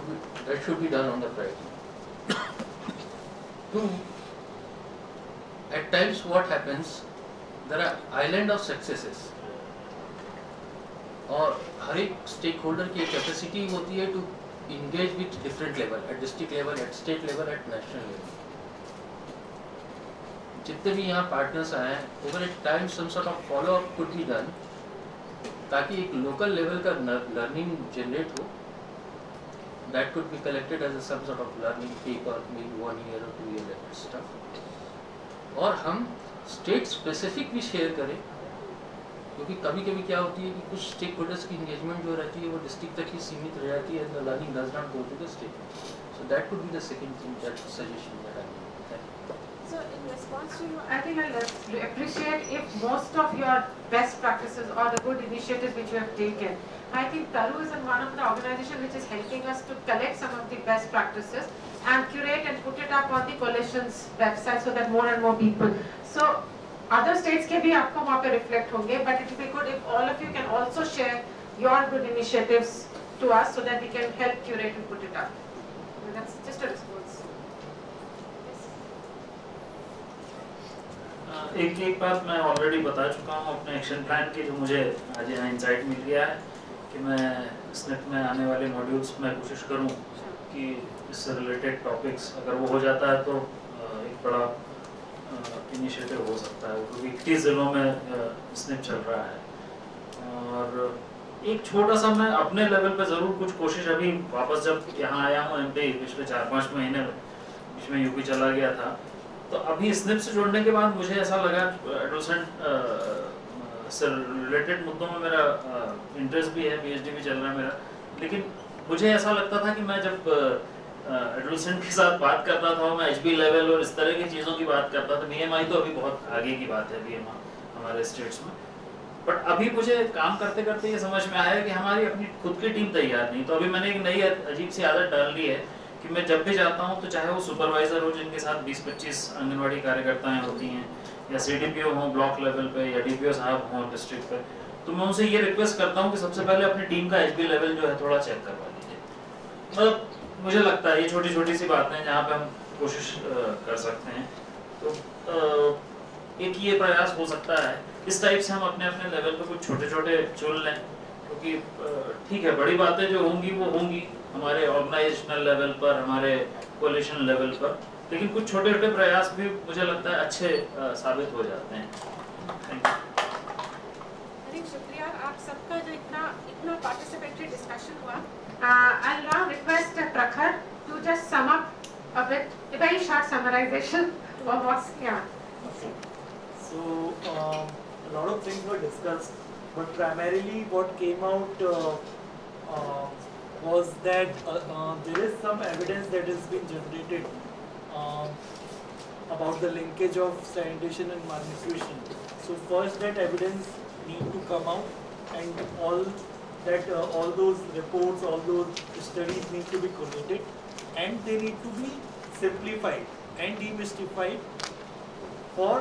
Speaker 21: should be done on the Friday. 2, at times what happens, there are island of successes. और हर एक stake holder की एक capacity होती है to engage with different level, at district level, at state level, at national level. जितने भी यहाँ partners आए हैं, over at time some sort of follow up could be done, ताकि एक लोकल लेवल का लर्निंग जनरेट हो। That could be collected as some sort of learning paper, maybe 1 year or 2 year stuff. और हम state specific भी share करें, क्योंकि कभी कभी क्या होती है कि कुछ स्टेक होल्डर्स की इंगेजमेंट जो रहती है वो डिस्ट्रिक्ट तक ही सीमित रह जाती है, the learning does not go to the state. So that could be the second thing, that suggestion that I give. Thank you.
Speaker 1: So in response to you, I think I'll appreciate if most of your best practices or the good initiatives which you have taken. I think Taru is one of the organizations which is helping us to collect some of the best practices and curate and put it up on the coalition's website so that more and more people. So other states के भी आपको वहाँ पे reflect होंगे, but it would be good if all of you can also share your good initiatives to us so that we can help curate and put it up. And that's just a response.
Speaker 7: एक बात मैं already बता चुका हूँ अपने action plan की, जो मुझे आज यहाँ इंसाइट मिल गया है कि मैं स्निप में आने वाले मॉड्यूल्स में कोशिश करूँ कि इससे रिलेटेड टॉपिक्स अगर वो हो जाता है तो एक बड़ा इनिशिएटिव हो सकता है, क्योंकि 30 जिलों में स्निप चल रहा है। और एक छोटा सा मैं अपने लेवल पे ज़रूर कुछ कोशिश, अभी वापस जब यहाँ आया हूँ MP पिछले 4-5 महीने बीच में यूपी चला गया था, तो अभी स्निप से जुड़ने के बाद मुझे ऐसा लगा एडोलसेंट से रिलेटेड मुद्दों में मेरा इंटरेस्ट भी है, PhD भी चल रहा है मेरा, लेकिन मुझे ऐसा लगता था कि मैं जब एडोलसेंट के साथ बात करता था, मैं HB लेवल और इस तरह की चीज़ों की बात करता था। BMI तो अभी बहुत आगे की बात है BMI हमारे स्टेट्स में, बट अभी मुझे काम करते करते ये समझ में आया कि हमारी अपनी खुद की टीम तैयार नहीं। तो अभी मैंने एक नई अजीब सी आदत डाल ली है
Speaker 4: कि मैं जब भी जाता हूँ तो चाहे वो सुपरवाइजर हो जिनके साथ 20-25 आंगनवाड़ी कार्यकर्ताएं होती हैं, या CDPO हो ब्लॉक लेवल पे, या DPO साहब हों डिस्ट्रिक्ट पे, तो मैं उनसे ये रिक्वेस्ट करता हूँ कि सबसे पहले अपनी टीम का HB लेवल जो है थोड़ा चेक करवा लीजिए। मतलब मुझे लगता है ये छोटी छोटी सी बातें हैं जहाँ पे हम कोशिश कर सकते हैं। तो एक ये प्रयास हो सकता है, इस टाइप से हम अपने अपने लेवल पे कुछ छोटे छोटे चुन लें, क्योंकि ठीक है बड़ी बातें जो होंगी वो होंगी हमारे ऑर्गेनाइजेशनल लेवल पर, हमारे कोलिशन लेवल पर, लेकिन कुछ छोटे छोटे प्रयास भी मुझे लगता है अच्छे साबित हो जाते हैं। Thank you.
Speaker 1: शुक्रिया आप सबका जो इतना पार्टिसिपेटरी डिस्कशन हुआ। I'll now request Prakhar to just sum up a bit, a very short summarization of what's here.
Speaker 7: So a lot of things were discussed, but primarily what came out was that there is some evidence that has been generated about the linkage of sanitation and malnutrition. So first that evidence need to come out, and all those reports, all those studies need to be collated, and they need to be simplified and demystified for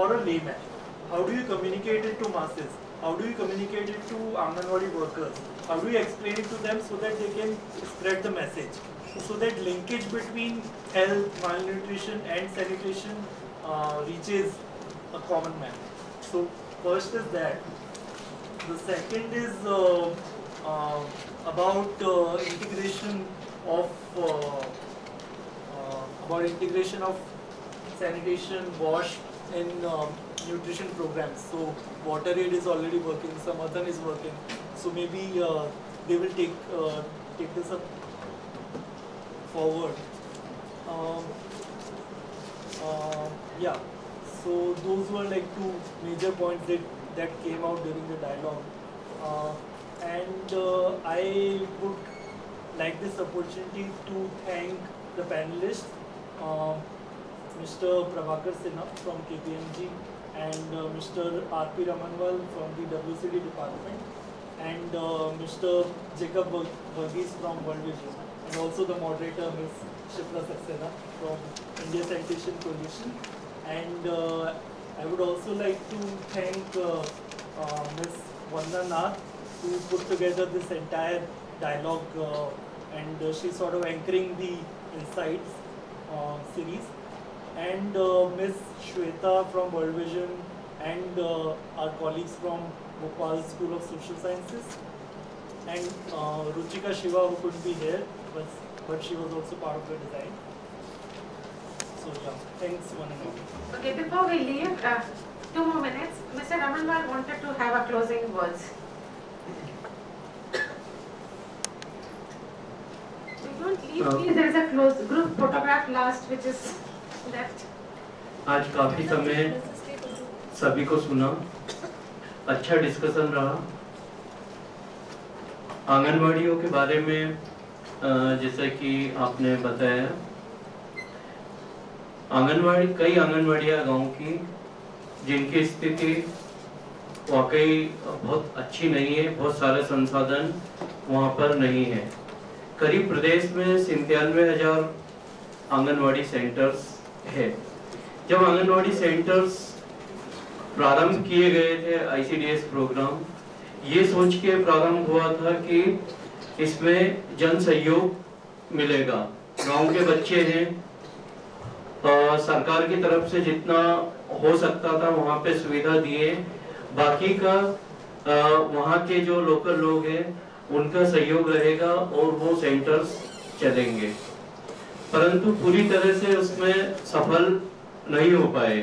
Speaker 7: a layman. How do you communicate it to masses? How do you communicate it to Anganwadi workers? How do you explain it to them so that they can spread the message? So that linkage between health, malnutrition and sanitation reaches a common man. So first is that. The second is about integration of sanitation, wash in nutrition programs. So WaterAid is already working, Samadhan is working. So maybe they will take this up forward. Yeah. So those were like two major points that came out during the dialogue. And I would like this opportunity to thank the panelists, Mr. Prabhakar Sinha from KPMG and Mr. R.P. Ramanwal from the WCD department, and Mr. Jacob Verghese from World Vision, and also the moderator Ms. Shipra Saxena from India Sanitation Coalition. And I would also like to thank Ms. Vandana Nath, who put together this entire dialogue, and she's sort of anchoring the Insights series, and Ms. Shweta from World Vision, and our colleagues from Bhopal School of Social Sciences, and Ruchika Shiva, who couldn't be here, but she was also part of the design. So yeah, thanks one and all.
Speaker 1: Okay, before we leave, 2 more minutes. Mr. Ramanwal wanted to have a closing words. Don't leave, please. There is a close group photograph last, which is left.
Speaker 21: आज काफी समय सभी को सुना, अच्छा discussion रहा। आंगनवाड़ियों के बारे में जैसा कि आपने बताया, कई आंगनवाड़ियाँ गांव की जिनकी स्थिति वाकई बहुत अच्छी नहीं है, बहुत सारे संसाधन वहाँ पर नहीं है। करीब प्रदेश में 97,000 आंगनवाड़ी सेंटर्स है। जब आंगनवाड़ी सेंटर्स प्रारंभ किए गए थे ICDS प्रोग्राम, ये सोच के प्रारंभ हुआ था कि इसमें जन सहयोग मिलेगा, गांव के बच्चे हैं, सरकार की तरफ से जितना हो सकता था वहाँ पे सुविधा दिए, बाकी का वहाँ के जो लोकल लोग हैं उनका सहयोग रहेगा और वो सेंटर्स चलेंगे। परंतु पूरी तरह से उसमें सफल नहीं हो पाए।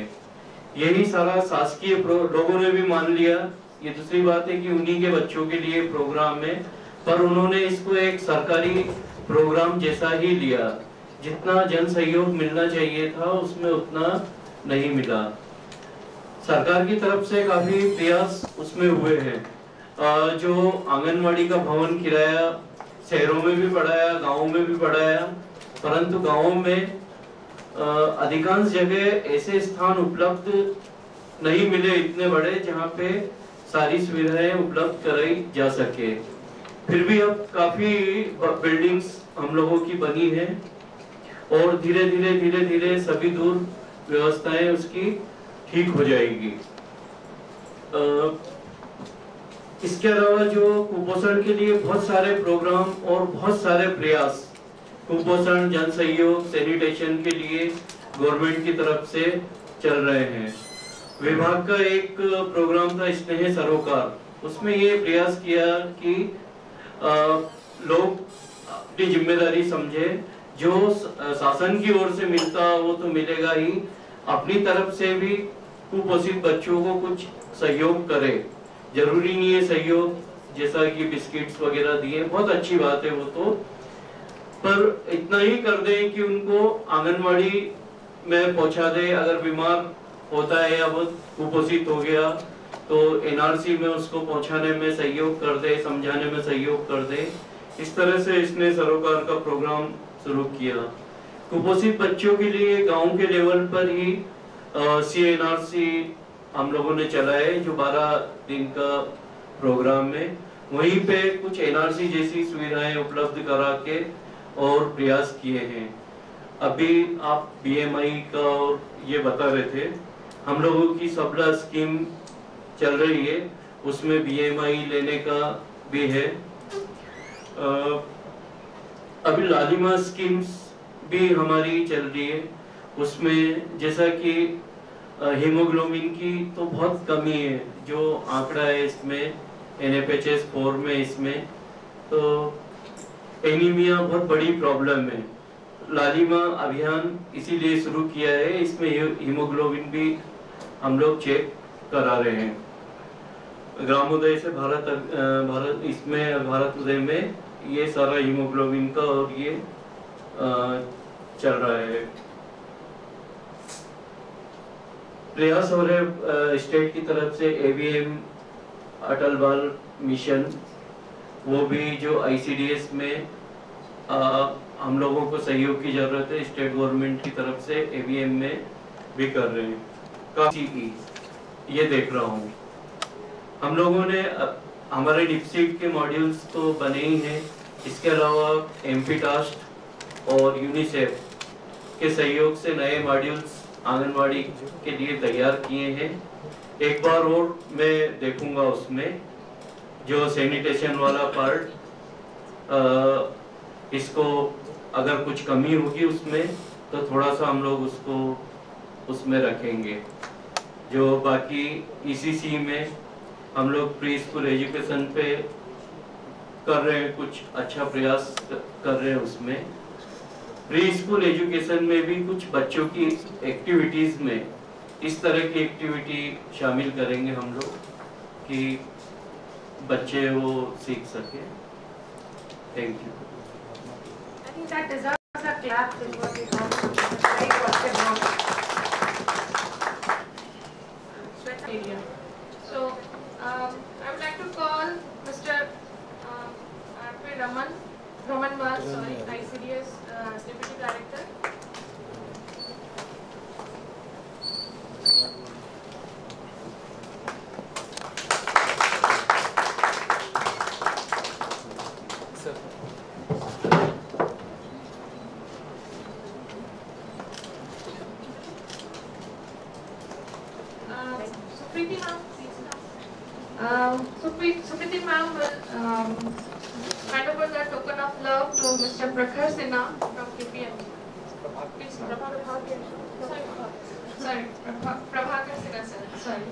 Speaker 21: यही सारा शासकीय लोगों ने भी मान लिया। ये दूसरी बात है कि उन्हीं के बच्चों के लिए प्रोग्राम है, पर उन्होंने इसको एक सरकारी प्रोग्राम जैसा ही लिया। जितना जन सहयोग मिलना चाहिए था उसमें उतना नहीं मिला। सरकार की तरफ से काफी प्रयास उसमें हुए हैं। जो आंगनवाड़ी का भवन किराया शहरों में भी बढ़ाया, गाँव में भी बढ़ाया, परंतु गाँव में अधिकांश जगह ऐसे स्थान उपलब्ध नहीं मिले इतने बड़े जहाँ पे सारी सुविधाएं उपलब्ध कराई जा सके।
Speaker 3: फिर भी अब काफी बिल्डिंग्स हम लोगों की बनी है और धीरे धीरे सभी दूर व्यवस्थाएं उसकी ठीक हो जाएगी। इसके अलावा जो कुपोषण के लिए बहुत सारे प्रोग्राम और बहुत सारे प्रयास कुपोषण जन सहयोग सैनिटेशन के लिए गवर्नमेंट की तरफ से चल रहे हैं। विभाग का एक प्रोग्राम था स्नेह सरोकार, उसमें ये प्रयास किया कि लोग अपनी जिम्मेदारी समझे, जो शासन की ओर से मिलता वो तो मिलेगा ही, अपनी तरफ से भी कुपोषित बच्चों को कुछ सहयोग करे। जरूरी नहीं है सहयोग जैसा कि बिस्किट्स वगैरह दिए, बहुत अच्छी बात है वो तो, पर इतना ही कर दें कि उनको आंगनवाड़ी में पहुंचा दे। अगर बीमार होता है या वो कुपोषित हो गया तो एनआरसी में उसको पहुंचाने में सहयोग कर दे, समझाने में सहयोग कर दे। इस तरह से इसने सरोकार का प्रोग्राम शुरू किया। कुपोषित बच्चों के लिए गांव के लेवल पर ही CNRC हम लोगों ने चलाए, जो 12 दिन का प्रोग्राम है। वहीं पे कुछ NRC जैसी सुविधाएं उपलब्ध करा के और प्रयास किए हैं। अभी आप BMI का और ये बता रहे थे, हम लोगों की सबला स्कीम चल रही है, उसमें BMI लेने का भी है। अभी लालिमा स्कीम्स भी हमारी चल रही है, उसमें जैसा कि हीमोग्लोबिन की तो बहुत कमी है, जो आंकड़ा है इसमें NFHS 4 में, इसमें तो एनीमिया बहुत बड़ी प्रॉब्लम है। लालिमा अभियान इसीलिए शुरू किया है, इसमें हीमोग्लोबिन भी हम लोग चेक करा रहे हैं। ग्रामोदय से भारत इसमें भारत उदय में ये सारा हीमोग्लोबिन का और ये चल रहा है। प्रयास हो रहे स्टेट की तरफ से AVM अटल बाल मिशन, वो भी जो ICDS में हम लोगों को सहयोग की जरूरत है, स्टेट गवर्नमेंट की तरफ से AVM में भी कर रहे हैं। काफी ये देख रहा हूँ हम लोगों ने हमारे डिप्सिट के मॉड्यूल्स तो बने ही हैं, इसके अलावा MP-TAST और यूनिसेफ के सहयोग से नए मॉड्यूल्स आंगनवाड़ी के लिए तैयार किए हैं। एक बार और मैं देखूंगा उसमें जो सैनिटेशन वाला पार्ट, इसको अगर कुछ कमी होगी उसमें तो थोड़ा सा हम लोग उसको उसमें रखेंगे। जो बाकी ECC में हम लोग प्री स्कूल एजुकेशन पे कर रहे हैं, कुछ अच्छा प्रयास कर रहे हैं। उसमें प्री स्कूल एजुकेशन में भी कुछ बच्चों की एक्टिविटीज में इस तरह की एक्टिविटी शामिल करेंगे हम लोग कि बच्चे वो सीख सके। Thank you.
Speaker 1: I think that deserves a clap. Is what we want. Very positive note. So, I would like to call Mr. Raman Bal, sorry, ICDS Deputy Director. Supriti ma'am will hand over the token of love to Mr. Prakhar Sinha from KPM. Please, Prabhakar Sinha, sir. Sorry.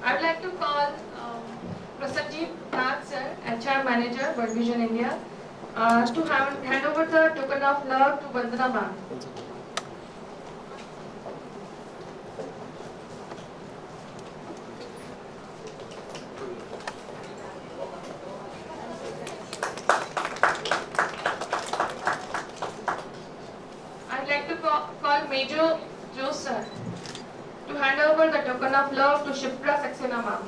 Speaker 1: I would like to call Prasanjeet Nath sir, HR Manager, World Vision India, to hand over the token of love to Vandana ma'am. I would like to call Megha Archana ma'am.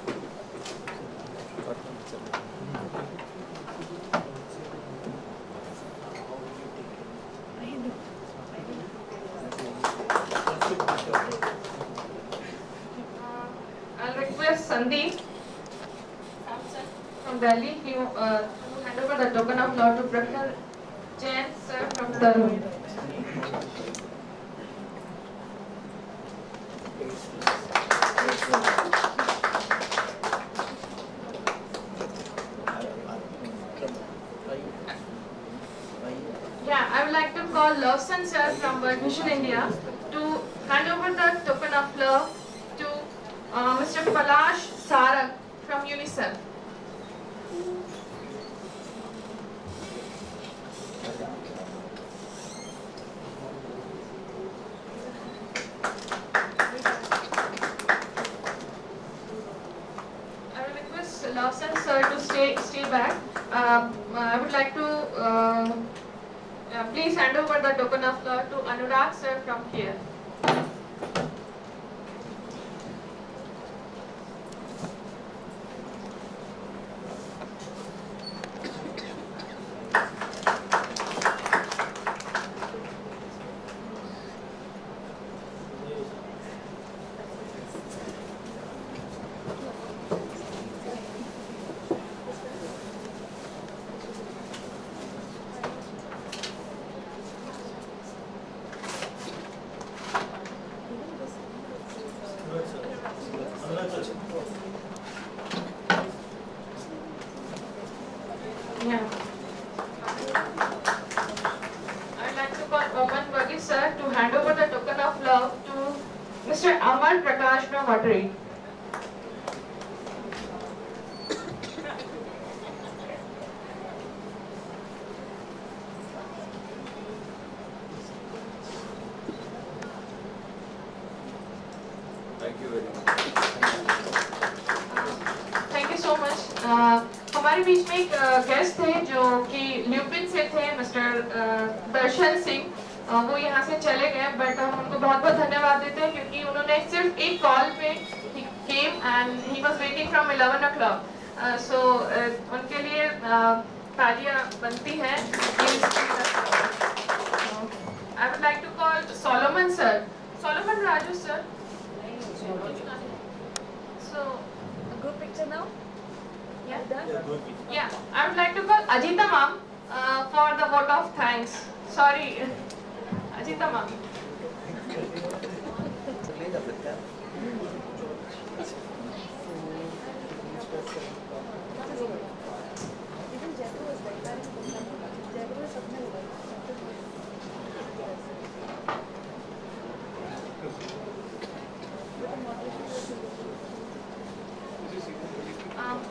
Speaker 1: I'll request Sandeep from Delhi to hand over the token of law to Prakhar Jain sir from Tarun. Yeah, I would like to call Lawson sir from World Vision India to hand over the token of love to Mr. Palash Sarak from UNICEF. I will request Lawson sir to stay back. I would like to please hand over the token of law to Anurag sir from here. Yeah. I'd like to call Oman Wagi sir to hand over the token of love to Mr. Amar Prakash from Vatari.
Speaker 17: Thank you very much.
Speaker 1: Thank you so much. हमारे बीच में एक guest थे जो कि lupin से थे, mister दर्शन सिंह। वो यहाँ से चले गए, बट हम उनको बहुत बहुत धन्यवाद देते हैं क्योंकि उन्होंने सिर्फ एक कॉल पे came and he was waiting from 11 o'clock। So उनके लिए तालियां बनती हैं। I would like to call Solomon sir, Solomon Raju sir. So, a group picture now? Yeah, done? Yeah, I would like to call Ajita ma'am for the vote of thanks. Sorry, Ajita ma'am.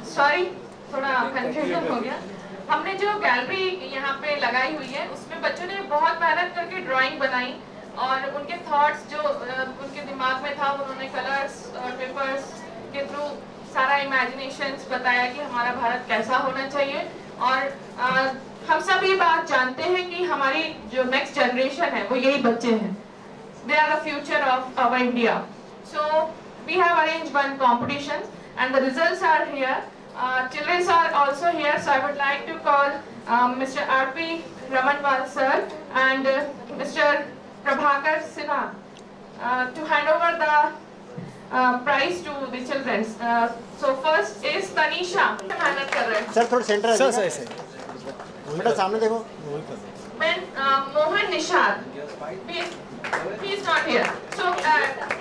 Speaker 1: Sorry, थोड़ा confusion हो गया। हमने जो gallery यहाँ पे लगाई हुई है उसमें बच्चों ने बहुत मेहनत करके ड्राइंग बनाई और उनके थॉट्स जो उनके दिमाग में था उन्होंने कलर्स और पेपर्स के थ्रू सारा इमेजिनेशंस बताया कि हमारा भारत कैसा होना चाहिए। और हम सब ये बात जानते हैं कि हमारी जो नेक्स्ट जनरेशन है वो यही बच्चे हैं। They are the future of our India. So we have arranged one competition and the results are here. Children are also here, so I would like to call Mr. R.P. Ramanwal sir and Mr. Prabhakar Sinha to hand over the prize to the children. So first is Tanisha. मेहनत कर रहे हैं।
Speaker 6: Sir थोड़ा centre sir ऐसे बेटा सामने देखो।
Speaker 1: Then Mohan Nishad. He is not here. So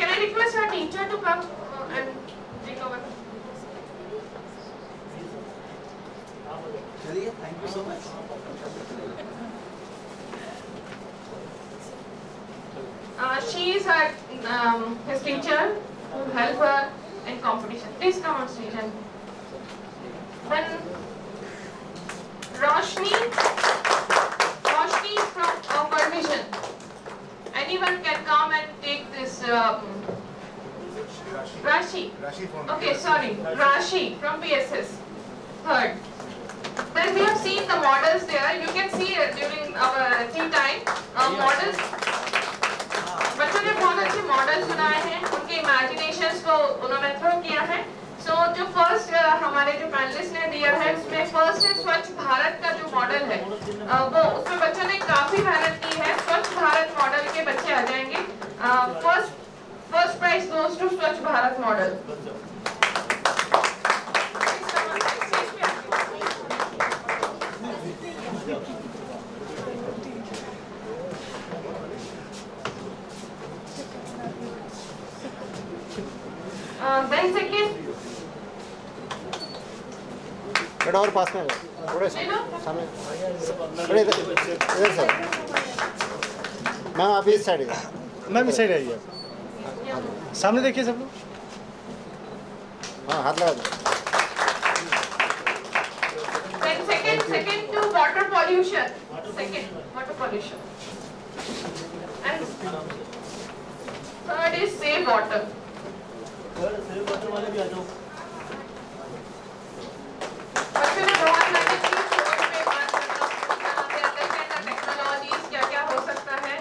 Speaker 1: can I request our teacher to come and take over?
Speaker 2: चलिए, thank you so much.
Speaker 1: She is his teacher who helped her in competition. Please come on stage. And then Roshni from World Vision. Anyone can come and take this. Rashi. Okay, sorry. Rashi from PSS. Third. Then we have seen the models there. You can see during our tea time models. बच्चों ने बहुत अच्छे models बनाए हैं, उनके imaginations को उन्होंने throw किया है। सो जो फर्स्ट हमारे जो पैनलिस्ट ने दिया है उसमें फर्स्ट है स्वच्छ भारत का जो मॉडल है वो उसमें बच्चों ने काफी मेहनत की है। स्वच्छ भारत मॉडल के बच्चे आ जाएंगे। फर्स्ट प्राइज गोज टू स्वच्छ भारत मॉडल। Then second,
Speaker 6: थोड़ा और पास में थोड़े सामने, थोड़े इधर से मैम, आप इस साइड मैम, इस साइड आइए, सामने देखिए सब लोग। हाँ, हाथ लगा दो।
Speaker 1: then second to water pollution, second water pollution, and third is save water. वाले भी आ जाओ। बच्चों ने बहुत मेहनत की कोर्स में बात करना, they understand the technologies क्या हो सकता है,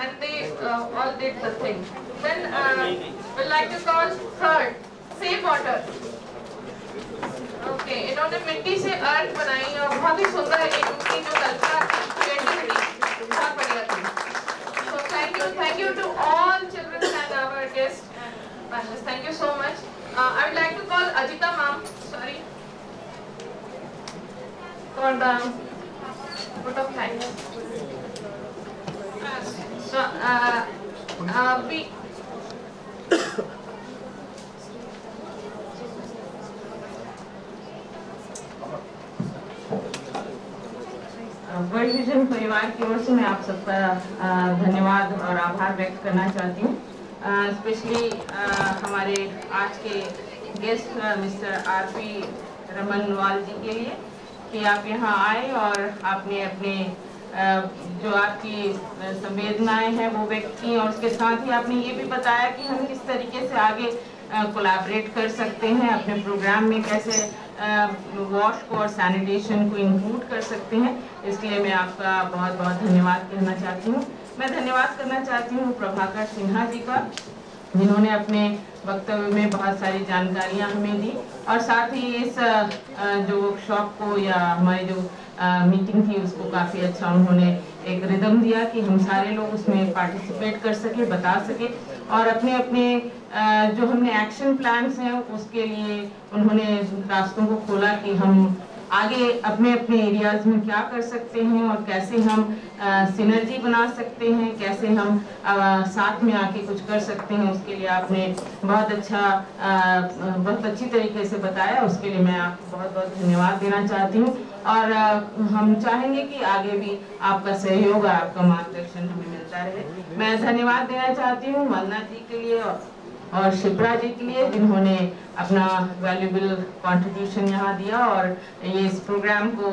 Speaker 1: and they all did the thing. Then we'd like to call third save water. Okay, इन्होंने मिट्टी से अर्थ बनाई और बहुत ही सुंदर इनकी जो कल्पना क्रिएटिविटी बहुत बढ़िया थी। So thank you to all children and our guests. Thank you so much. I would like to call Ajita ma'am. Sorry. For the vote of thanks. So we. World vision परिवार की ओर से मैं आप सबका धन्यवाद और आभार व्यक्त करना चाहती हूँ। स्पेशली हमारे आज के गेस्ट मिस्टर आरपी रमनवाल जी के लिए कि आप यहाँ आए और आपने अपने जो आपकी संवेदनाएं हैं वो व्यक्त की, और उसके साथ ही आपने ये भी बताया कि हम किस तरीके से आगे कोलैबोरेट कर सकते हैं, अपने प्रोग्राम में कैसे वॉश को और सैनिटेशन को इंक्लूड कर सकते हैं। इसलिए मैं आपका बहुत बहुत धन्यवाद कहना चाहती हूँ। मैं धन्यवाद करना चाहती हूँ प्रभाकर सिन्हा जी का, जिन्होंने अपने वक्तव्य में बहुत सारी जानकारियाँ हमें दी, और साथ ही इस जो वर्कशॉप को या हमारी जो मीटिंग थी उसको काफ़ी अच्छा उन्होंने एक रिदम दिया कि हम सारे लोग उसमें पार्टिसिपेट कर सके, बता सके, और अपने अपने जो हमने एक्शन प्लान्स हैं उसके लिए उन्होंने रास्तों को खोला कि हम आगे अपने अपने एरियाज में क्या कर सकते हैं और कैसे हम सिनर्जी बना सकते हैं, कैसे हम साथ में आके कुछ कर सकते हैं। उसके लिए आपने बहुत अच्छी तरीके से बताया, उसके लिए मैं आपको बहुत बहुत धन्यवाद देना चाहती हूँ। और हम चाहेंगे कि आगे भी आपका सहयोग और आपका मार्गदर्शन हमें मिलता रहे। मैं धन्यवाद देना चाहती हूँ वंदना जी के लिए और शिप्रा जी के लिए, जिन्होंने अपना वैल्यूबल कंट्रीब्यूशन यहाँ दिया और ये इस प्रोग्राम को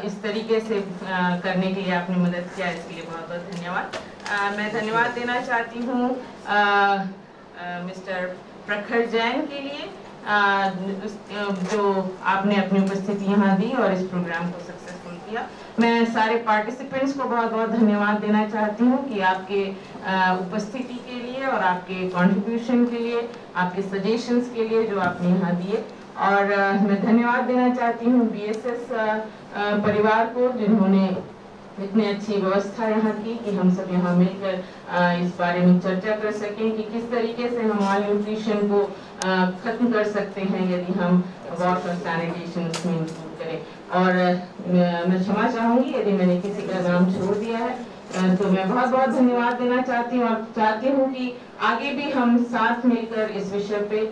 Speaker 1: इस तरीके से करने के लिए आपने मदद किया, इसके लिए बहुत बहुत धन्यवाद। मैं धन्यवाद देना चाहती हूँ मिस्टर प्रखर जैन के लिए, जो आपने अपनी उपस्थिति यहाँ दी और इस प्रोग्राम को सक्सेसफुल किया। मैं सारे पार्टिसिपेंट्स को बहुत बहुत धन्यवाद देना चाहती हूँ कि आपके उपस्थिति के लिए और आपके कंट्रीब्यूशन के लिए, आपके सजेशंस के लिए जो आपने यहाँ दिए। और मैं धन्यवाद देना चाहती हूँ बीएसएस परिवार को, जिन्होंने इतनी अच्छी व्यवस्था यहाँ की कि हम सब यहाँ मिलकर इस बारे में चर्चा कर सकें कि किस तरीके से हम माल न्यूट्रिशन को खत्म कर सकते हैं यदि हम वॉश और सैनिटेशन उसमें इंक्लूड करें। और मैं क्षमा चाहूँगी यदि मैंने किसी का नाम छोड़ दिया है, तो मैं बहुत बहुत धन्यवाद देना चाहती हूँ और चाहती हूँ कि आगे भी हम साथ मिलकर इस विषय पे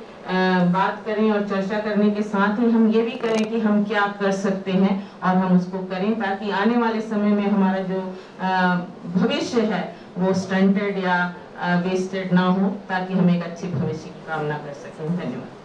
Speaker 1: बात करें और चर्चा करने के साथ ही हम ये भी करें कि हम क्या कर सकते हैं और हम उसको करें, ताकि आने वाले समय में हमारा जो भविष्य है वो स्टंटेड या वेस्टेड ना हो, ताकि हम एक अच्छी भविष्य की कामना कर सकें। धन्यवाद।